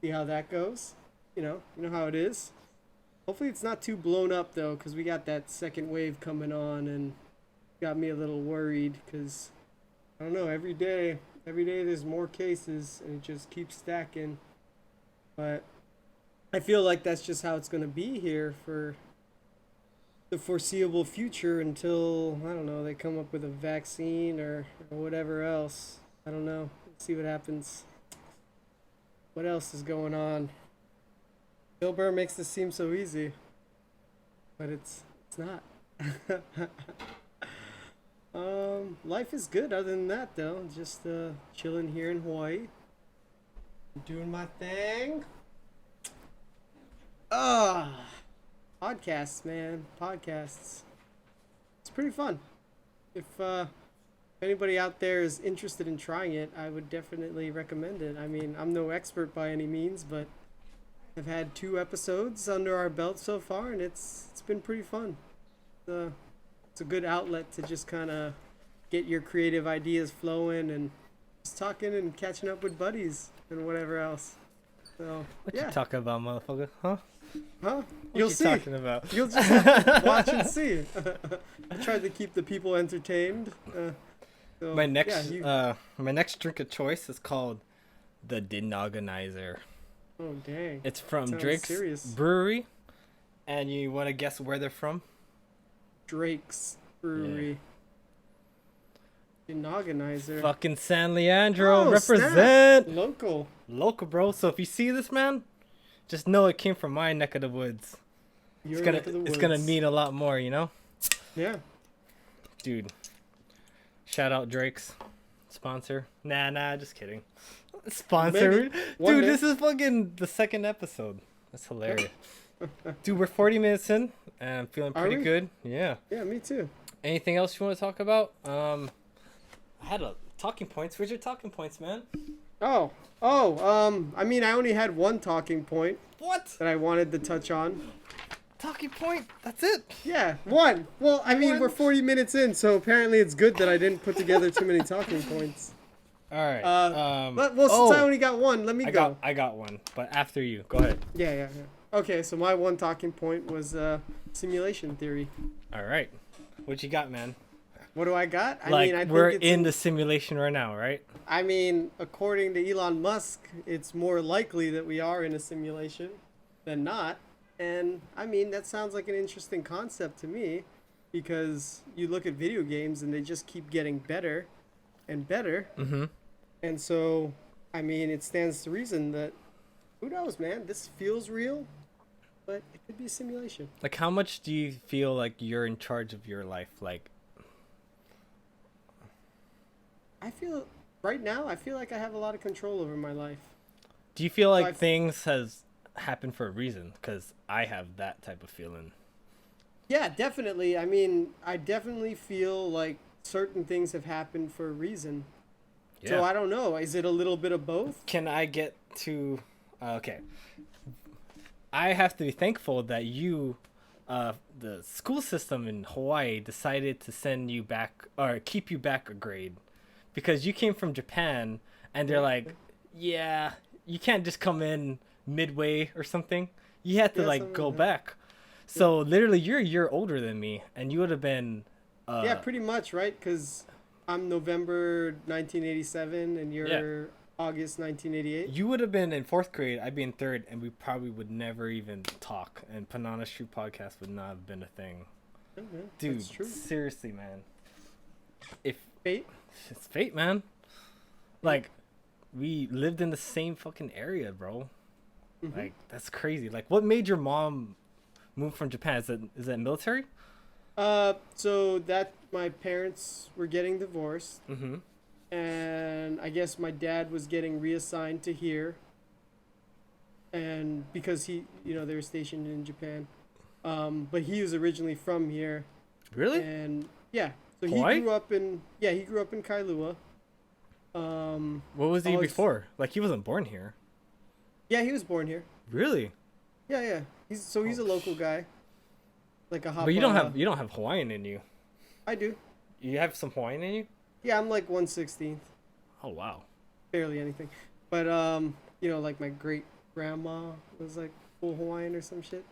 See how that goes. You know how it is. Hopefully it's not too blown up though, because we got that second wave coming on and got me a little worried because I don't know, every day there's more cases and it just keeps stacking. But I feel like that's just how it's going to be here for the foreseeable future until, I don't know, they come up with a vaccine or whatever else. I don't know. Let's see what happens. What else is going on? Bill Burr makes this seem so easy, but it's not. Life is good other than that though. Just chilling here in Hawaii. Doing my thing. Podcasts, man. Podcasts. It's pretty fun. If anybody out there is interested in trying it, I would definitely recommend it. I mean, I'm no expert by any means, but I've had 2 episodes under our belt so far, and it's been pretty fun. It's a good outlet to just kind of get your creative ideas flowing and just talking and catching up with buddies and whatever else. So, What yeah. you talking about, motherfucker? Huh? Huh? What You'll you see. talking about? You'll just have to watch and see. I tried to keep the people entertained. So, My next yeah, my next drink of choice is called the Denogonizer. oh dang. It's from Sounds Drake's serious. Brewery, and you want to guess where they're from? Drake's Brewery. Denogonizer. Fucking San Leandro, Oh, represent snap. Local. local, bro. So if you see this, man, just know it came from my neck of the woods. Your It's gonna neck of the it's gonna woods. mean a lot more, you know, Yeah. dude. Shout out Drake's sponsor. Nah, just kidding. Sponsor, Maybe. One dude. day. This is fucking the second episode. That's hilarious. Dude, we're 40 minutes in, and I'm feeling Are pretty we? good. Yeah. Yeah, me too. Anything else you want to talk about? I had a talking points. Where's your talking points, man? I mean, I only had one talking point What? that I wanted to touch on. Talking point? That's it. Yeah, one. Well, I mean, One. we're 40 minutes in, so apparently it's good that I didn't put together too many talking points. All right. Well, since I only got one, let me go. I got one, but after you, go ahead. Yeah. Okay, so my one talking point was simulation theory. All right. What you got, man? What do I got? Like, I think we're it's in the simulation right now, right? I mean, according to Elon Musk, it's more likely that we are in a simulation than not. And I mean, that sounds like an interesting concept to me because you look at video games and they just keep getting better and better. Mm-hmm. And so, I mean, it stands to reason that, who knows, man, this feels real, but it could be a simulation. Like, how much do you feel like you're in charge of your life? Like, Right now, I feel like I have a lot of control over my life. do you feel like I've- things has happened for a reason? Because I have that type of feeling. Yeah, definitely. I mean, I definitely feel like certain things have happened for a reason. Yeah. So I don't know. Is it a little bit of both? Can I get to? Okay. I have to be thankful that you, the school system in Hawaii decided to send you back or keep you back a grade, because you came from Japan and they're like, yeah, you can't just come in midway or something. You had to Yeah, like something go like that. back. So literally, you're a year older than me, and you would have been. Yeah, pretty much, right? Because I'm November 1987 and you're August 1988. You would have been in 4th grade, I'd be in 3rd, and we probably would never even talk. And Panana St podcast would not have been a thing. Yeah, Dude, that's true. seriously, man. If Fate. it's fate, man. Like, we lived in the same fucking area, bro. Mhm. Like, that's crazy. Like, what made your mom move from Japan? Is that military? So that my parents were getting divorced, Mm-hmm. and I guess my dad was getting reassigned to here. And because they were stationed in Japan, but he was originally from here, Really? and yeah, so Hawaii? he grew up in Kailua. What was he Oh, it's- before? Like, he wasn't born here. Yeah, he was born here. Really? Yeah. He's a local guy. like a hop. But you don't have Hawaiian in you. I do. You have some Hawaiian in you? Yeah, I'm like 1/16. Oh wow. Barely anything. But you know, like my great grandma was like full Hawaiian or some shit.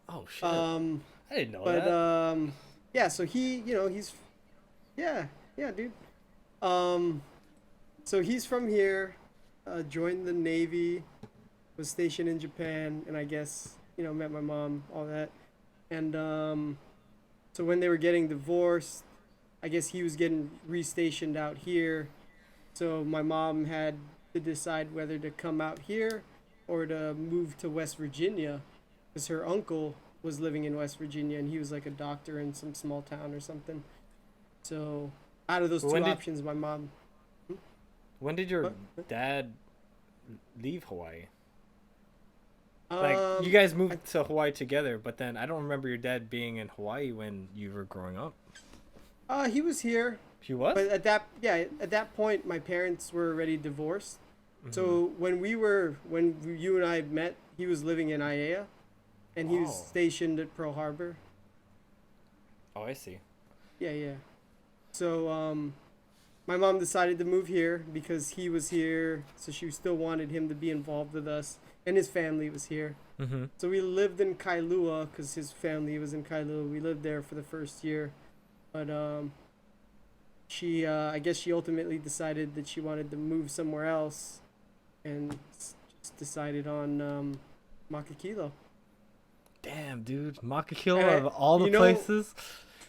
Oh shit. I didn't know But that. yeah, so he, you know, he's yeah, dude. So he's from here, joined the Navy, was stationed in Japan, and I guess, you know, met my mom, all that. And so when they were getting divorced, I guess he was getting restationed out here. So my mom had to decide whether to come out here or to move to West Virginia, because her uncle was living in West Virginia and he was like a doctor in some small town or something. So out of those two options, my mom. When did your dad leave Hawaii? Like, you guys moved to Hawaii together, but then I don't remember your dad being in Hawaii when you were growing up. He was here. He was? But at that point, my parents were already divorced. Mm-hmm. So when you and I met, he was living in Aiea, and he was stationed at Pearl Harbor. Oh, I see. Yeah. So my mom decided to move here because he was here, so she still wanted him to be involved with us, and his family was here. Mm-hmm. So we lived in Kailua because his family was in Kailua. We lived there for the first year, but she I guess she ultimately decided that she wanted to move somewhere else, and just decided on Makakilo. Damn, dude, Makakilo of all the places.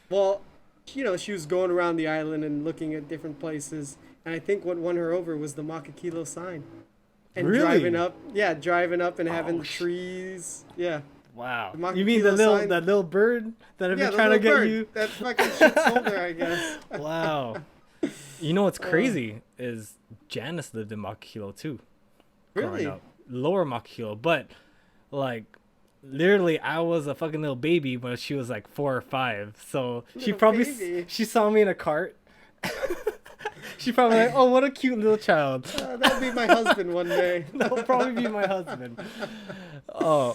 Well, you know, she was going around the island and looking at different places, and I think what won her over was the Makakilo sign. And really? driving up and having the trees. Yeah. Wow. You mean that little bird that I've been trying to get you? That fucking shit soldier, I guess. Wow. You know what's crazy is Janice lived in Makakilo too. Really? Lower Makakilo, but like literally I was a fucking little baby when she was like 4 or 5. So she saw me in a cart. She probably like, oh, what a cute little child. That'll be my husband one day. That'll probably be my husband. I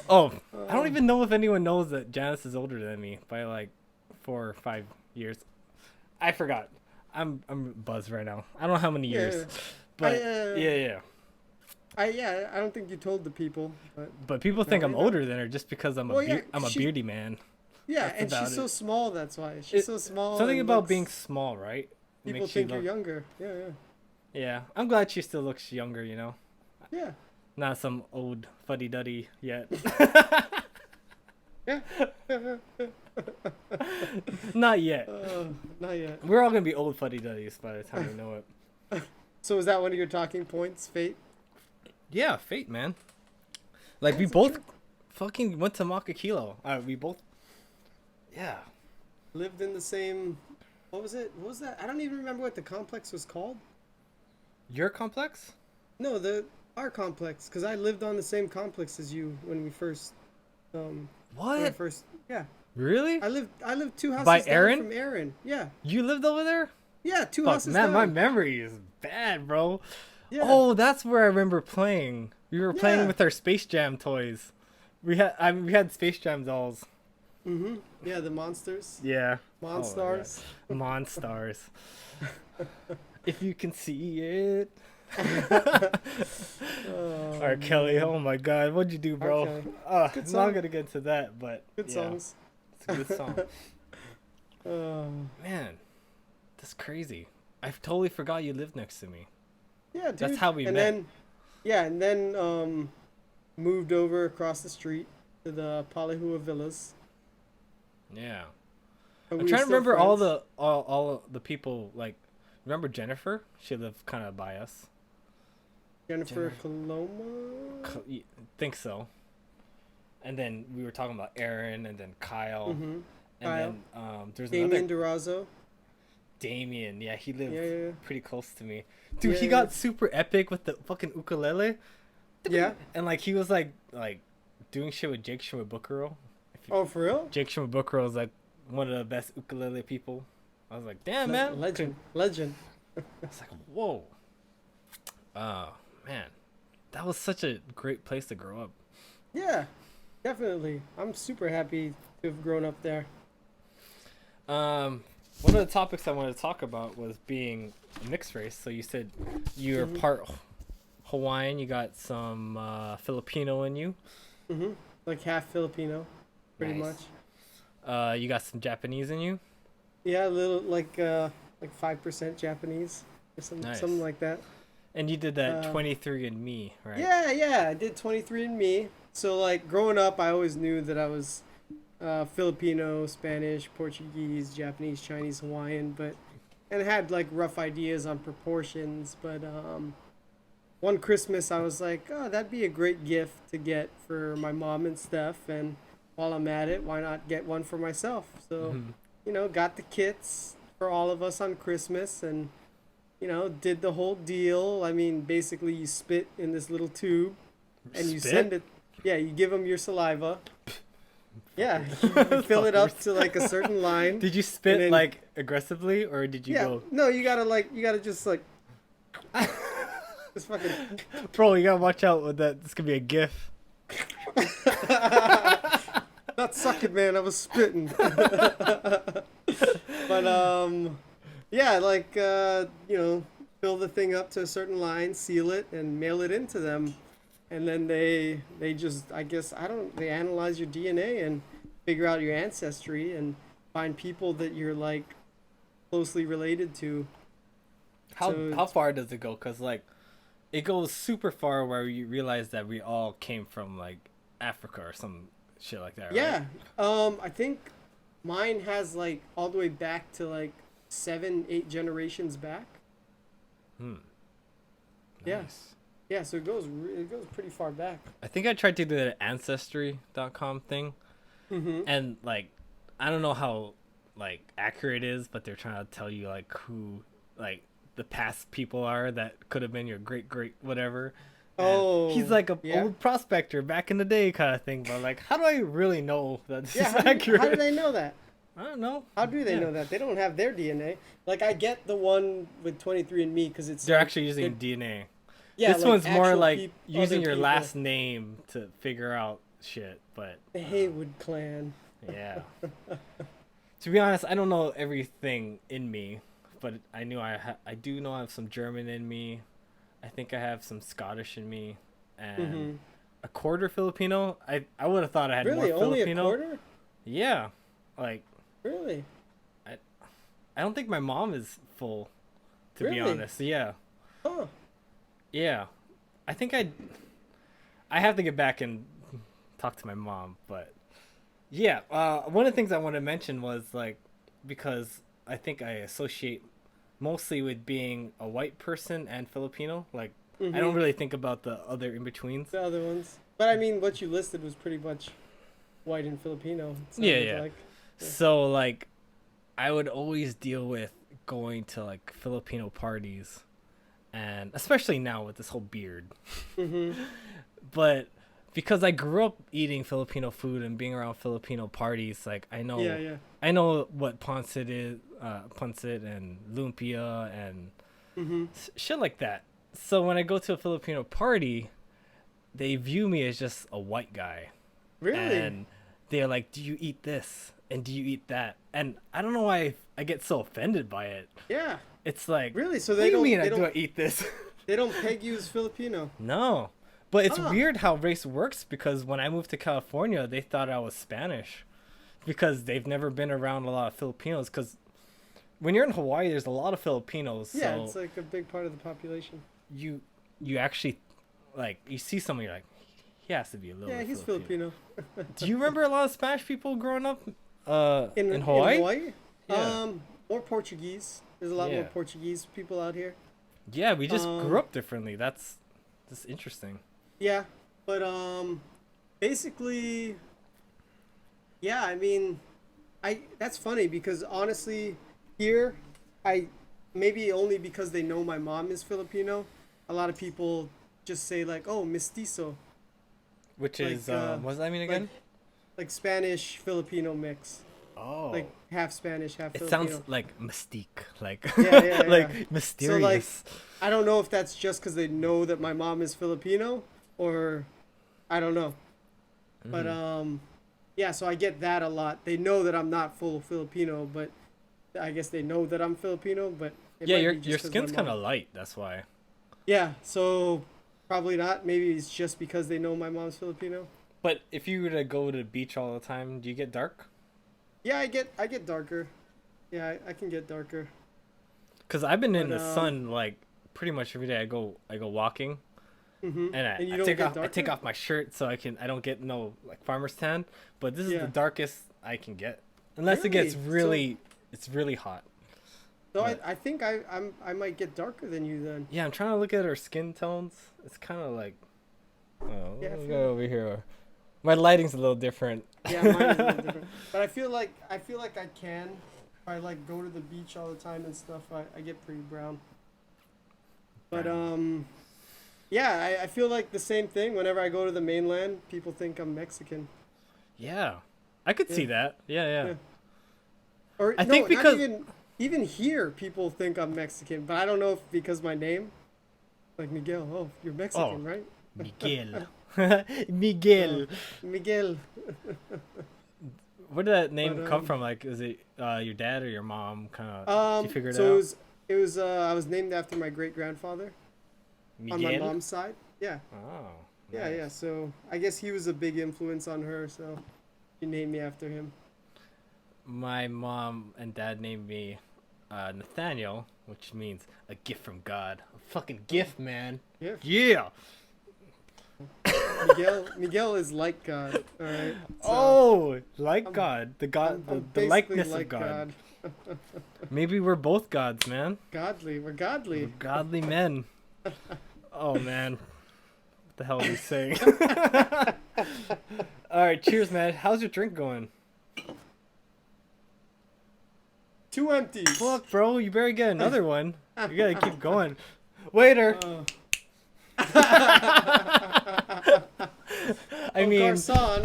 don't even know if anyone knows that Janice is older than me by like 4 or 5 years. I forgot. I'm buzzed right now. I don't know how many years, but yeah. I don't think you told the people, but people think I'm older than her just because I'm a beardy man. Yeah, and she's so small. That's why she's so small. Something about being small, right? People think you're younger. Yeah. Yeah, I'm glad she still looks younger. You know. Yeah. Not some old fuddy-duddy yet. Yeah. Not yet. Not yet. We're all gonna be old fuddy-duddies by the time we know it. So is that one of your talking points, fate? Yeah, fate, man. Like, we both fucking went to Makakilo. We both... Yeah. Lived in the same... What was it? What was that? I don't even remember what the complex was called. Your complex? No, our complex. Because I lived on the same complex as you when we first... What? Yeah. Really? I lived 2 houses by down Aaron? from Aaron. Yeah. You lived over there? Yeah, 2 houses man, down. my memory is bad, bro. Yeah. Oh, that's where I remember playing. We were playing with our Space Jam toys. We had Space Jam dolls. Mm-hmm. Yeah, the monsters. Yeah. Monstars. Oh, Monstars. If you can see it. Alright, Kelly. Oh my God, what'd you do, bro? Okay. I'm not gonna get into that, but good songs. It's a good song. Man, that's crazy. I totally forgot you lived next to me. Yeah, dude. That's how we met. And then moved over across the street to the Palihua Villas. Yeah. But I'm trying to remember all the people. Like, remember Jennifer? She lived kind of by us. Jennifer Coloma? Think so. And then we were talking about Aaron, and then Kyle, mm-hmm. and then there's Damien Durazo. Damien, yeah, he lived pretty close to me. Dude, Yeah, he got super epic with the fucking ukulele. Yeah. And like he was like doing shit with Jake Shimabukuro. Oh, for real? Jake Shimabukuro is like one of the best ukulele people. I was like, damn, man. Legend. I was like, whoa. Oh, man. That was such a great place to grow up. Yeah, definitely. I'm super happy to have grown up there. One of the topics I wanted to talk about was being a mixed race. So you said you're part Hawaiian. You got some Filipino in you. Like half Filipino, pretty Nice. much. You got some Japanese in you. Yeah, a little like 5% Japanese or Nice. something like that. And you did that Uh, 23andMe, right? Yeah, I did 23andMe. So like growing up, I always knew that I was Filipino, Spanish, Portuguese, Japanese, Chinese, Hawaiian, and had like rough ideas on proportions. But one Christmas, I was like, oh, that'd be a great gift to get for my mom and stuff. And while I'm at it, why not get one for myself? So, got the kits for all of us on Christmas and did the whole deal. I mean, basically, you spit in this little tube, and you Spit? send it. Yeah, you give them your saliva. Yeah, you fill it up to like a certain line. Did you spit then- like aggressively, or did you Yeah, go? no, you gotta just like, just fucking. Bro, you gotta watch out with that. This could be a GIF. Not sucking, man. I was spitting. But yeah, like fill the thing up to a certain line, seal it, and mail it into them. And then they just, I guess, they analyze your DNA and figure out your ancestry and find people that you're like closely related to. How far does it go? Cause like, it goes super far where you realize that we all came from like Africa or some shit like that. Right? Yeah. I think mine has like all the way back to like 7-8 generations back. Yeah. Nice. Yeah, so it goes pretty far back. I think I tried to do the ancestry.com thing, and like, I don't know how like accurate it is, but they're trying to tell you like who like the past people are that could have been your great whatever. And Oh, he's like a yeah. old prospector back in the day kind of thing. But like, how do I really know that this Yeah, is accurate? how do they know that? I don't know. How do they Yeah. know that? They don't have their DNA. Like I get the one with 23andMe because it's They're like, actually using it- DNA. yeah, This like one's more actual like other using your people. last name to figure out shit. But The Haywood clan. yeah. To be honest, I don't know everything in me, but I knew I do know I have some German in me. I think I have some Scottish in me, and a quarter Filipino. I would have thought I had Really, more only Filipino. a quarter? Yeah, like Really? I don't think my mom is full, to be Really? honest. Yeah, Huh? yeah. I think I have to get back and talk to my mom, but yeah. One of the things I want to mention was like, because I think I associate mostly with being a white person and Filipino. Like, I don't really think about the other in betweens. The other ones. But I mean, what you listed was pretty much white and Filipino. it Yeah, sounded yeah. Like. So like, I would always deal with going to like Filipino parties, and especially now with this whole beard. But because I grew up eating Filipino food and being around Filipino parties, like I know, Yeah. I know what pancit is, pancit and lumpia and shit like that. So when I go to a Filipino party, they view me as just a white guy. Really? And they're like, do you eat this? And do you eat that? And I don't know why I get so offended by it. Yeah. It's like, Really? So what they do you don't. mean They do I don't. eat this? They don't peg you as Filipino. No. But it's Huh. weird how race works, because when I moved to California, they thought I was Spanish because they've never been around a lot of Filipinos. Because when you're in Hawaii, there's a lot of Filipinos. Yeah, So it's like a big part of the population. you actually, like, you see someone, you're like, he has to be a little Yeah, bit he's Filipino. Do you remember a lot of Spanish people growing up in Hawaii? In Hawaii? Yeah. More Portuguese. There's a lot more Yeah. Portuguese people out here. Yeah, we just grew up differently. That's interesting. Yeah, but basically, yeah. I mean, that's funny because honestly, here, maybe only because they know my mom is Filipino. A lot of people just say like, "Oh, mestizo," Which Like, is what does that mean again? like Spanish Filipino mix, Oh, like half Spanish, half it Filipino. sounds like mystique, like Yeah, like yeah. mysterious. I don't know if that's just because they know that my mom is Filipino, or I don't know. But Yeah, so I get that a lot. They know that I'm not full Filipino, but I guess they know that I'm Filipino, but it Yeah, might your be your just because my skin's kind mom. of light. That's why. Yeah, so probably not. Maybe it's just because they know my mom's Filipino. But if you were to go to the beach all the time, do you get dark? Yeah, I get darker. Yeah, I can get darker. Cause I've been in But the sun like pretty much every day. I go walking, and and you I don't take get off I take darker? off my shirt so I don't get no like farmer's tan. But this is the Yeah. darkest I can get, unless it gets Really? really it's really hot. So But I think I might get darker than you then. yeah, I'm trying to look at our skin tones. It's kind of like oh, Yeah, I let me feel go over here. My lighting's a little different. yeah, mine is a little different. But I feel like I can. If I like go to the beach all the time and stuff, I get pretty brown. But Brown. yeah, I feel like the same thing. Whenever I go to the mainland, people think I'm Mexican. Yeah, I could Yeah, see that. Yeah, yeah. yeah. Or I no, think not because even here, people think I'm Mexican. But I don't know if because my name, like Miguel. Oh, you're oh, Mexican, right? Miguel. Uh, Miguel. Miguel. Where did that But name come from? Like, is it your dad or your mom? Kind of, did you figure it so out? it was I was named after my great grandfather on my Miguel. mom's side. Yeah, Oh, yeah, yeah. nice. So I guess he was a big influence on her. So she named me after him. My mom and dad named me Nathaniel, which means a gift from God. A fucking Oh, gift, man. yeah. Yeah. Miguel is like God. All right. So Oh, like I'm God, the God, I'm the basically likeness of like God. God. Maybe we're both gods, man. Godly. We're We're godly. godly men. Oh man, what the hell are we saying? All right, cheers, man. How's your drink going? Two empties. Fuck, bro, you better get another one. You gotta keep going. Waiter. Oh. I Oh, mean, Garcon.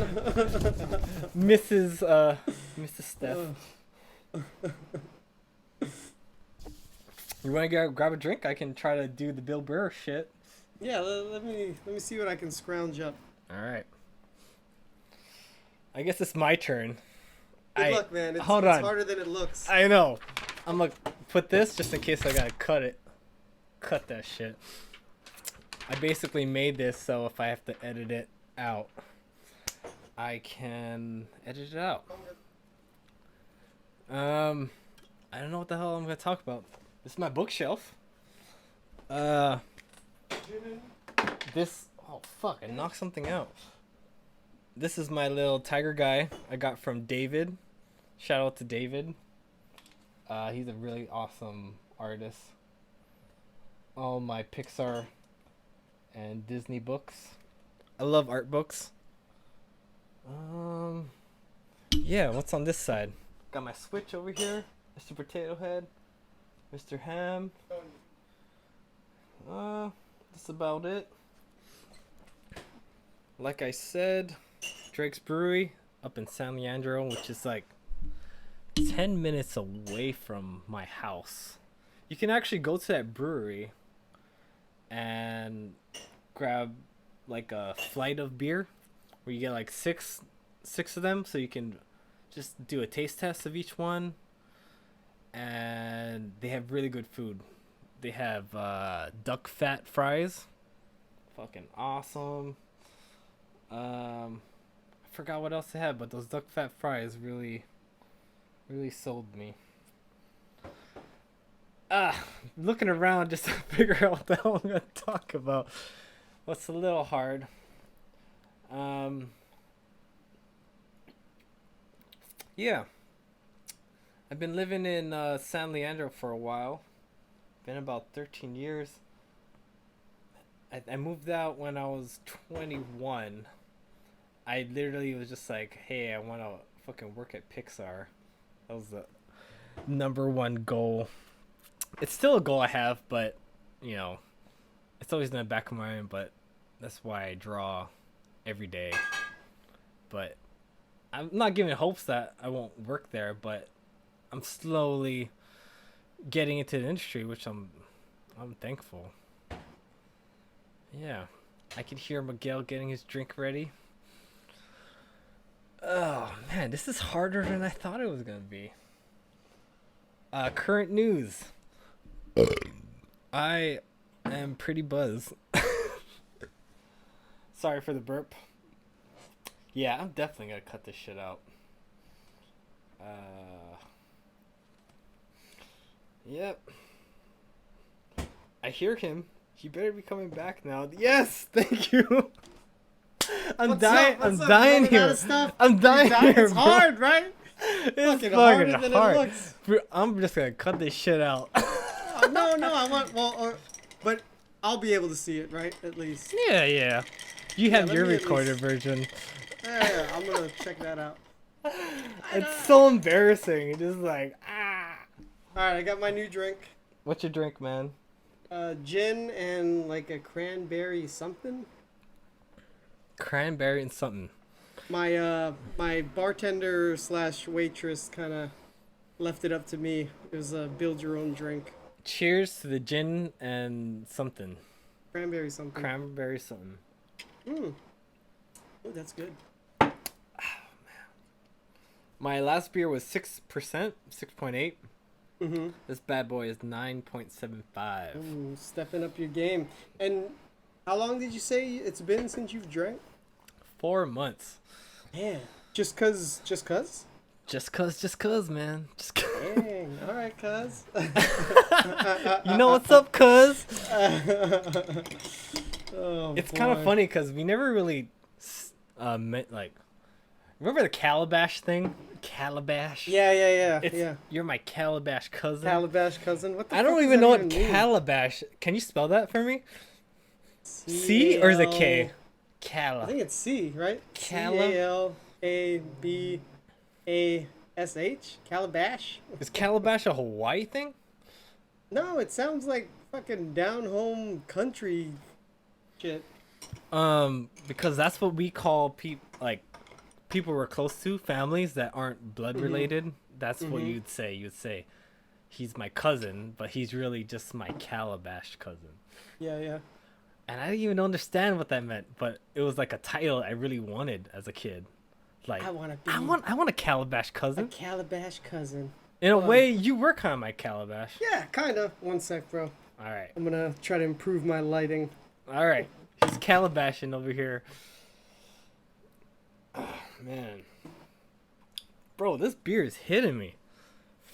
Mrs. Mrs. Steph. You wanna grab a drink? I can try to do the Bill Burr shit. Yeah, let me see what I can scrounge up. All right. I guess it's my turn. Good luck, man. Hold It's on. harder than it looks. I know. I'm gonna put this just in case I gotta cut it. Cut that shit. I basically made this so if I have to edit it out, I can edit it out. I don't know what the hell I'm gonna talk about. This is my bookshelf. Uh, this. Oh fuck! I knocked something out. This is my little tiger guy I got from David. Shout out to David. He's a really awesome artist. All my Pixar and Disney books. I love art books. Yeah, what's on this side? Got my Switch over here. Mr. Potato Head. Mr. Ham. That's about it. Like I said, Drake's Brewery up in San Leandro, which is like 10 minutes away from my house. You can actually go to that brewery and grab like a flight of beer where you get like six of them, so you can just do a taste test of each one. And they have really good food. They have duck fat fries, fucking awesome. I forgot what else they had, but those duck fat fries really sold me. Looking around just to figure out what the hell I'm gonna talk about. What's a little hard. Yeah. I've been living in San Leandro for a while. Been about 13 years. I moved out when I was 21. I literally was just like, hey, I want to fucking work at Pixar. That was the number one goal. It's still a goal I have, but, you know, it's always in the back of my mind, but that's why I draw every day. But I'm not giving hopes that I won't work there, but I'm slowly getting into the industry, which I'm thankful. Yeah. I could hear Miguel getting his drink ready. Oh man, this is harder than I thought it was gonna be. Current news. I am pretty buzzed. Sorry for the burp. Yeah, I'm definitely gonna cut this shit out. Yep. I hear him. He better be coming back now. Yes, thank you. I'm dying. I'm dying here. I'm dying here. It's hard, right? It's Fucking harder fucking than it hard. looks. Bro, I'm just gonna cut this shit out. No, I want but I'll be able to see it, right? At least. Yeah. You have let your me at recorded least- version. Yeah, I'm gonna check that out. It's so embarrassing. It's just like All right, I got my new drink. What's your drink, man? Gin and like a cranberry something. Cranberry and something. My bartender slash waitress kind of left it up to me. It was a build your own drink. Cheers to the gin and something. Cranberry something. Cranberry something. Oh, that's good. My last beer was 6%, 6.8. Mm-hmm. This bad boy is 9.75. Ooh, stepping up your game. And how long did you say it's been since you've drank? 4 months. Man, just cause? Just cause, man. Just cause. Dang, all right, cuz. You know what's up, cuz? Oh, It's kind of funny because we never really met, like, remember the Calabash thing? Calabash? Yeah. It's, You're my Calabash cousin. Calabash cousin. What the I fuck don't does even that know what mean? Calabash. Can you spell that for me? C or is it K? I think it's C, right? Cala- Calabash. Calabash. Is Calabash a Hawaii thing? No, it sounds like fucking down home country shit. Because that's what we call people we're close to, families that aren't blood related. That's what you'd say. You'd say, he's my cousin, but he's really just my Calabash cousin. Yeah. And I didn't even understand what that meant, but it was like a title I really wanted as a kid. Like I want to be I want a Calabash a cousin. Calabash cousin. In a way, you were kind of my Calabash. Yeah, kind of. One sec, bro. All right. I'm gonna try to improve my lighting. All right. He's Calabashing over here. Oh, man. Bro, this beer is hitting me.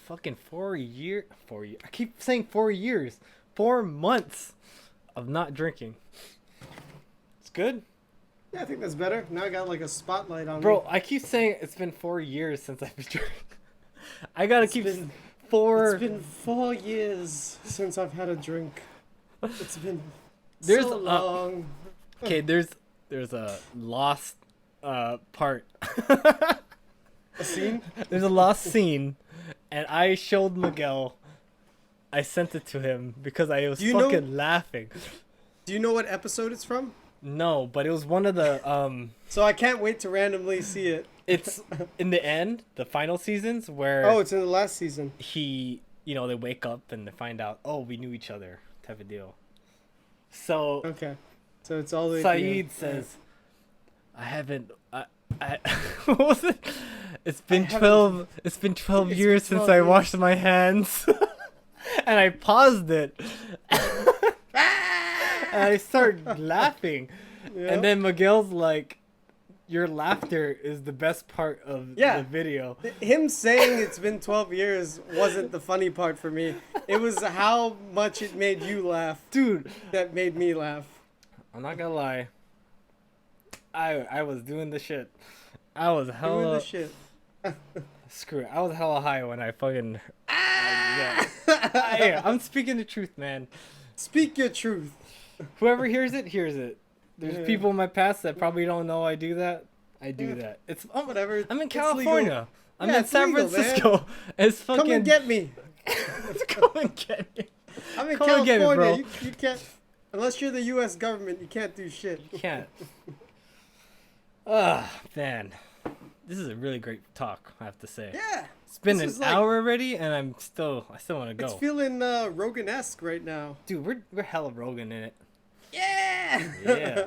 Fucking 4 years. I keep saying 4 years. 4 months of not drinking. It's good. Yeah, I think that's better. Now I got like a spotlight on Bro, me. I keep saying it's been 4 years since I've been drinking. I gotta keep been- 4. It's been 4 years since I've had a drink. It's been There's so long. Okay, there's a lost part. A scene? There's a lost scene, and I showed Miguel. I sent it to him because I was fucking laughing. Do you know what episode it's from? No, but it was one of the So I can't wait to randomly see it. It's in the end, the final seasons where Oh, it's in the last season. they wake up and they find out, oh, we knew each other, type of deal. So Okay. So it's all the way at the Saeed end. says, I haven't. I what was it? It's been haven't- 12. It's been 12 It's years been since 12 I years. washed my hands, and I paused it, and I started laughing, Yeah. and then Miguel's like, "Your laughter is the best part of Yeah. the video." Him saying it's been 12 years wasn't the funny part for me. It was how much it made you laugh Dude, that made me laugh. I'm not gonna lie. I was doing the shit. I was Doing hella the shit. screw it. I was hella high when I fucking. Yeah. I'm speaking the truth, man. Speak your truth. Whoever hears it, hears it. There's Yeah. people in my past that probably don't know I do that. I do Yeah. that. It's Whatever. I'm in It's legal. California. I'm Yeah, in it's San legal, man. Francisco. It's fucking. Come and get me. Come and get me. I'm in Come and get me, California. bro. You can't, unless you're the U.S. government, you can't do shit. You can't. Man. This is a really great talk, I have to say. Yeah. It's been this an is like- hour already, and I still want to go. It's feeling Rogan-esque right now. Dude, we're hella Rogan in it. Yeah. Yeah.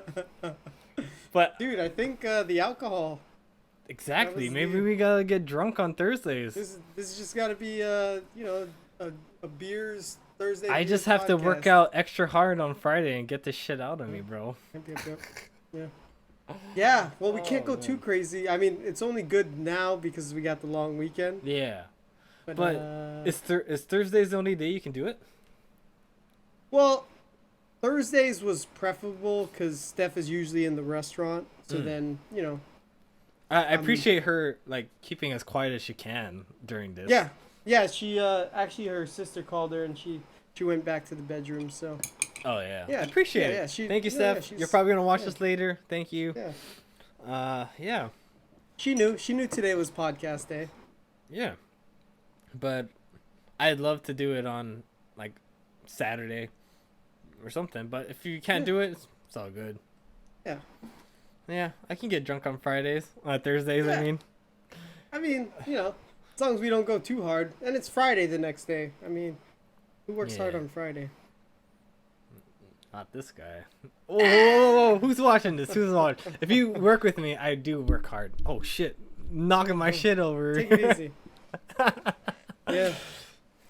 But Dude, I think the alcohol. Exactly. was Maybe the- we gotta get drunk on Thursdays. This just got to be a beers Thursday. I beers just have to work podcast. out extra hard on Friday and get this shit out of me, bro. Yep. Yeah. Yeah. Well, we can't Oh, go too man. crazy. I mean, it's only good now because we got the long weekend. Yeah. But, But is Thursdays the only day you can do it? well, Thursdays was preferable because Steph is usually in the restaurant. So then, I appreciate her like keeping as quiet as she can during this. yeah. She actually her sister called her and she went back to the bedroom. So Oh yeah. Yeah, I appreciate yeah, it. she- Thank you, yeah, Steph. she's- You're probably gonna watch yeah. this later. Thank you. yeah, Yeah. she knew today was podcast day. Yeah. But I'd love to do it on like Saturday or something. But if you can't do it, it's all good. Yeah. Yeah, I can get drunk on Fridays. Thursdays, Yeah. I mean. I mean, as long as we don't go too hard, and it's Friday the next day. I mean, who works hard Yeah. on Friday? Not this guy. Oh, who's watching this? Who's watching? If you work with me, I do work hard. Oh shit, knocking my shit over. Take it easy. Yeah,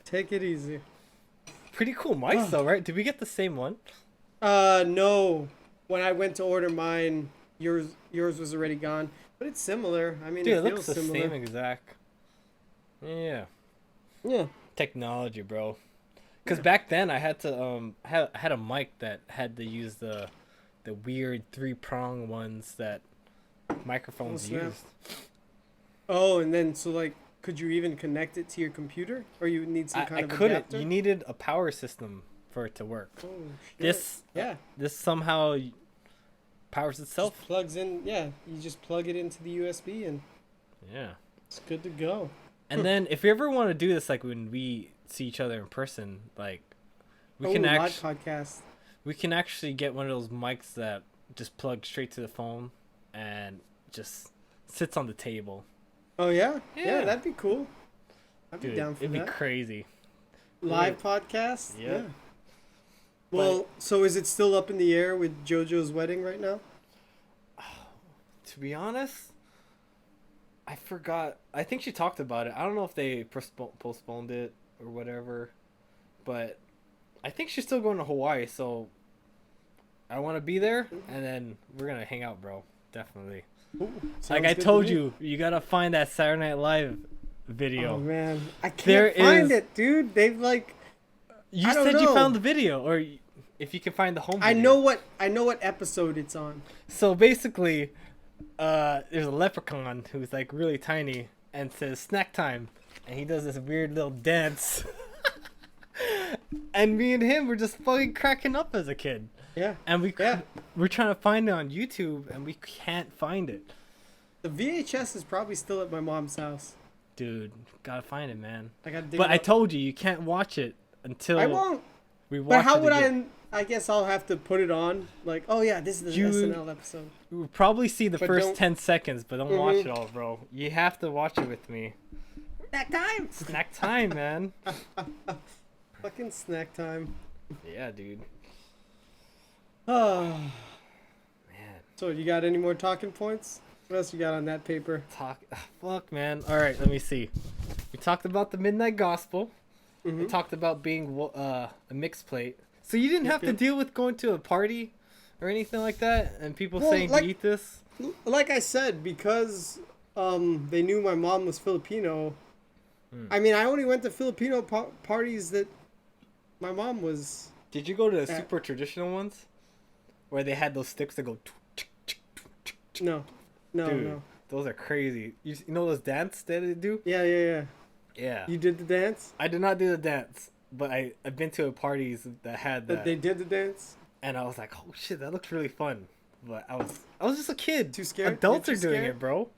take it easy. Pretty cool mics though, right? Did we get the same one? No. When I went to order mine, yours was already gone. But it's similar. I mean, Dude, it it looks feels the similar. same exact. Yeah, Yeah. technology, bro. Because back then I had to had a mic that had to use the weird 3-prong ones that microphones snap. used. Oh, and then so like, could you even connect it to your computer, or you need some I kind of couldn't. adapter? You needed a power system for it to work. Oh, shit. This Yeah. this somehow powers itself. Just plugs in. Yeah, you just plug it into the USB and Yeah. it's good to go. And then if you ever want to do this, like when we see each other in person, like we can live actually podcast. we can actually get one of those mics that just plugs straight to the phone and just sits on the table. Oh yeah? Yeah. That'd be cool. I'd Dude, be down for it'd that. be crazy. Live podcast. Yep. Yeah. Well, so is it still up in the air with JoJo's wedding right now? To be honest, I forgot. I think she talked about it. I don't know if they postponed it or whatever, but I think she's still going to Hawaii, so I want to be there, and then we're gonna hang out, bro. Definitely. Ooh, Like sounds I good to told me. you gotta find that Saturday Night Live video. Oh man, I There can't find is- it, dude. They've like, You I don't said you know. found the video, or if you can find the home. I video. know what episode it's on. So basically, there's a leprechaun who's like really tiny and says snack time, and he does this weird little dance. And me and him were just fucking cracking up as a kid. Yeah. And Yeah. we're trying to find it on YouTube, and we can't find it. The VHS is probably still at my mom's house. Dude, gotta find it, man. I gotta dig But it I up. told you can't watch it until I won't. we watch But how it would again. I guess I'll have to put it on. Like, oh yeah, this is the You- SNL episode. We'll probably see the But first don't- 10 seconds, but don't watch Mhm. it all, bro. You have to watch it with me. Snack time. Snack time, man. Fucking snack time. Yeah, dude. Oh. Man. So you got any more talking points? What else you got on that paper? Fuck, man. All right, let me see. We talked about the Midnight Gospel. We Mhm. talked about being a MixPlate. So you didn't have to Yep. deal with going to a party or anything like that, and people Well, saying like- to eat this. Like I said, because they knew my mom was Filipino. I mean, I only went to Filipino parties that my mom was. Did you go to the Yeah. super traditional ones, where they had those sticks that go? No, Dude, no. those are crazy. You know those dance that they do? Yeah. Yeah. You did the dance. I did not do the dance, but I've been to parties that had That that, they did the dance. and I was like, oh shit, that looks really fun. But I was just a kid. Too scared? Adults You're are too doing scared? it, bro.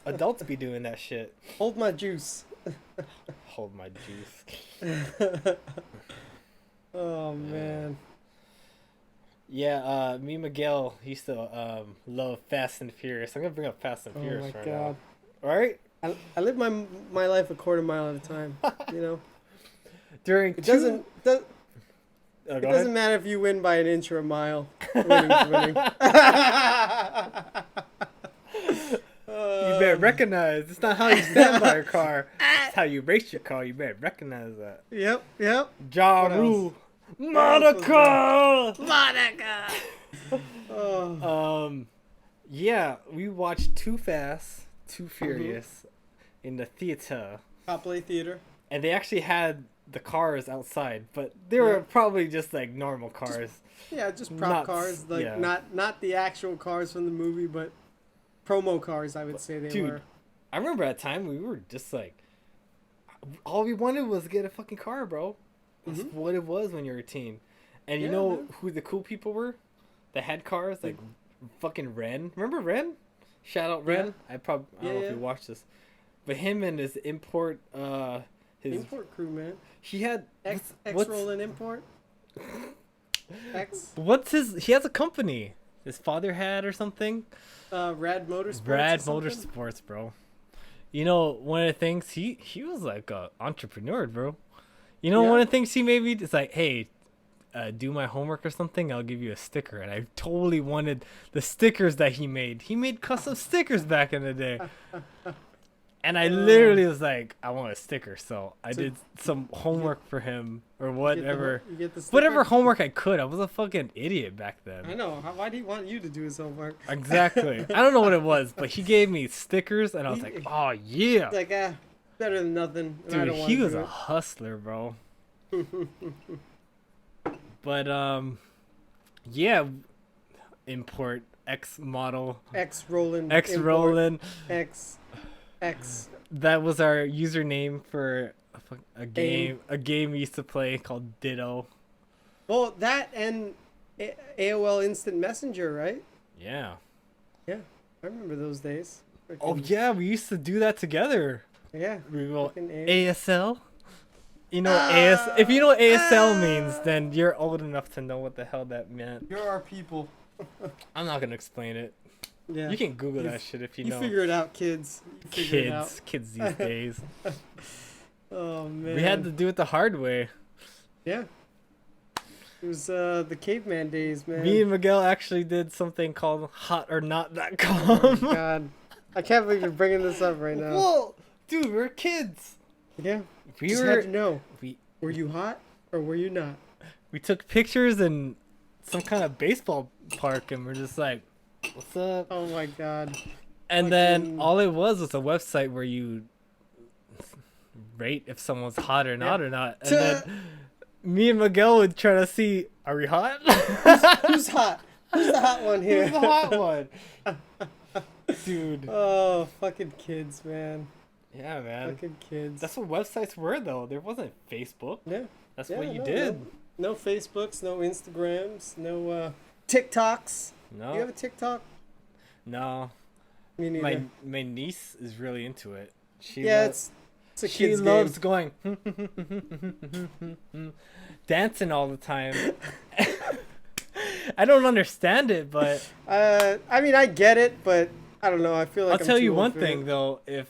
Adults be doing that shit. Hold my juice. Hold my juice. Oh man. Yeah, me and Miguel used to love Fast and Furious. I'm gonna bring up Fast and Oh Furious my right god. now. All right. I live my life a quarter mile at a time. You know. During It doesn't. Go It ahead. doesn't matter if you win by an inch or a mile. Winning's winning. recognize. It's not how you stand by your car. It's how you race your car. You better recognize that. Yep, yep. Ja What Rule. else? Monica! Oh. Yeah, we watched Too Fast, Too Furious in the theater. Copley Theater. And they actually had the cars outside, but they were probably just like normal cars. Just prop cars, like not the actual cars from the movie, but promo cars. I would say they were. I remember at a time we were just like, all we wanted was to get a fucking car, bro. That's what it was when you were a teen. And you know who the cool people were that had cars? Like fucking Ren. Remember Ren? Shout out Ren. I don't know if you watched this, but him and his import his import crew, man. He had X Rollin Import. X. He has a company. His father had or something. Rad Motorsports. Rad Motorsports, bro. You know, one of the things he was like a entrepreneur, bro. You know, one of the things he made me, it's like, hey, do my homework or something, I'll give you a sticker. And I totally wanted the stickers that he made. He made custom stickers back in the day. And I literally was like, I want a sticker. So I did some homework for him or whatever. You get the sticker? Whatever homework I could. I was a fucking idiot back then. I know. Why did he want you to do his homework? Exactly. I don't know what it was, but he gave me stickers and I was like, oh, yeah. He's like, better than nothing. Dude, he was a hustler, bro. But, yeah. Import X model. X Rollin. X. That was our username for a game we used to play called Ditto. Well, that and AOL Instant Messenger, right? Yeah. Yeah, I remember those days. Oh yeah, we used to do that together. Yeah. We will ASL. You know if you know what ASL means, then you're old enough to know what the hell that meant. You're our people. I'm not gonna explain it. Yeah. You can Google that shit if you know. You figure it out, kids. Kids these days. Oh man. We had to do it the hard way. Yeah. It was the caveman days, man. Me and Miguel actually did something called hotornot.com. Oh God. I can't believe you're bringing this up right now. Whoa, dude, we're kids. Yeah. We had to know. Were you hot or were you not? We took pictures in some kind of baseball park and we're just like, what's up? Oh my God. And then all it was a website where you rate if someone's hot or not or not. And then me and Miguel would try to see, are we hot? Who's hot? Who's the hot one here? Who's the hot one? Dude. Oh, fucking kids, man. Yeah, man. Fucking kids. That's what websites were, though. There wasn't Facebook. Yeah. That's what you did. No Facebooks, no Instagrams, no TikToks. No. Do you have a TikTok? No. Me neither. My niece is really into it. It's a kid's She loves game. going dancing all the time. I don't understand it, but I mean, I get it, but I don't know. I feel like I'll tell you one thing though. If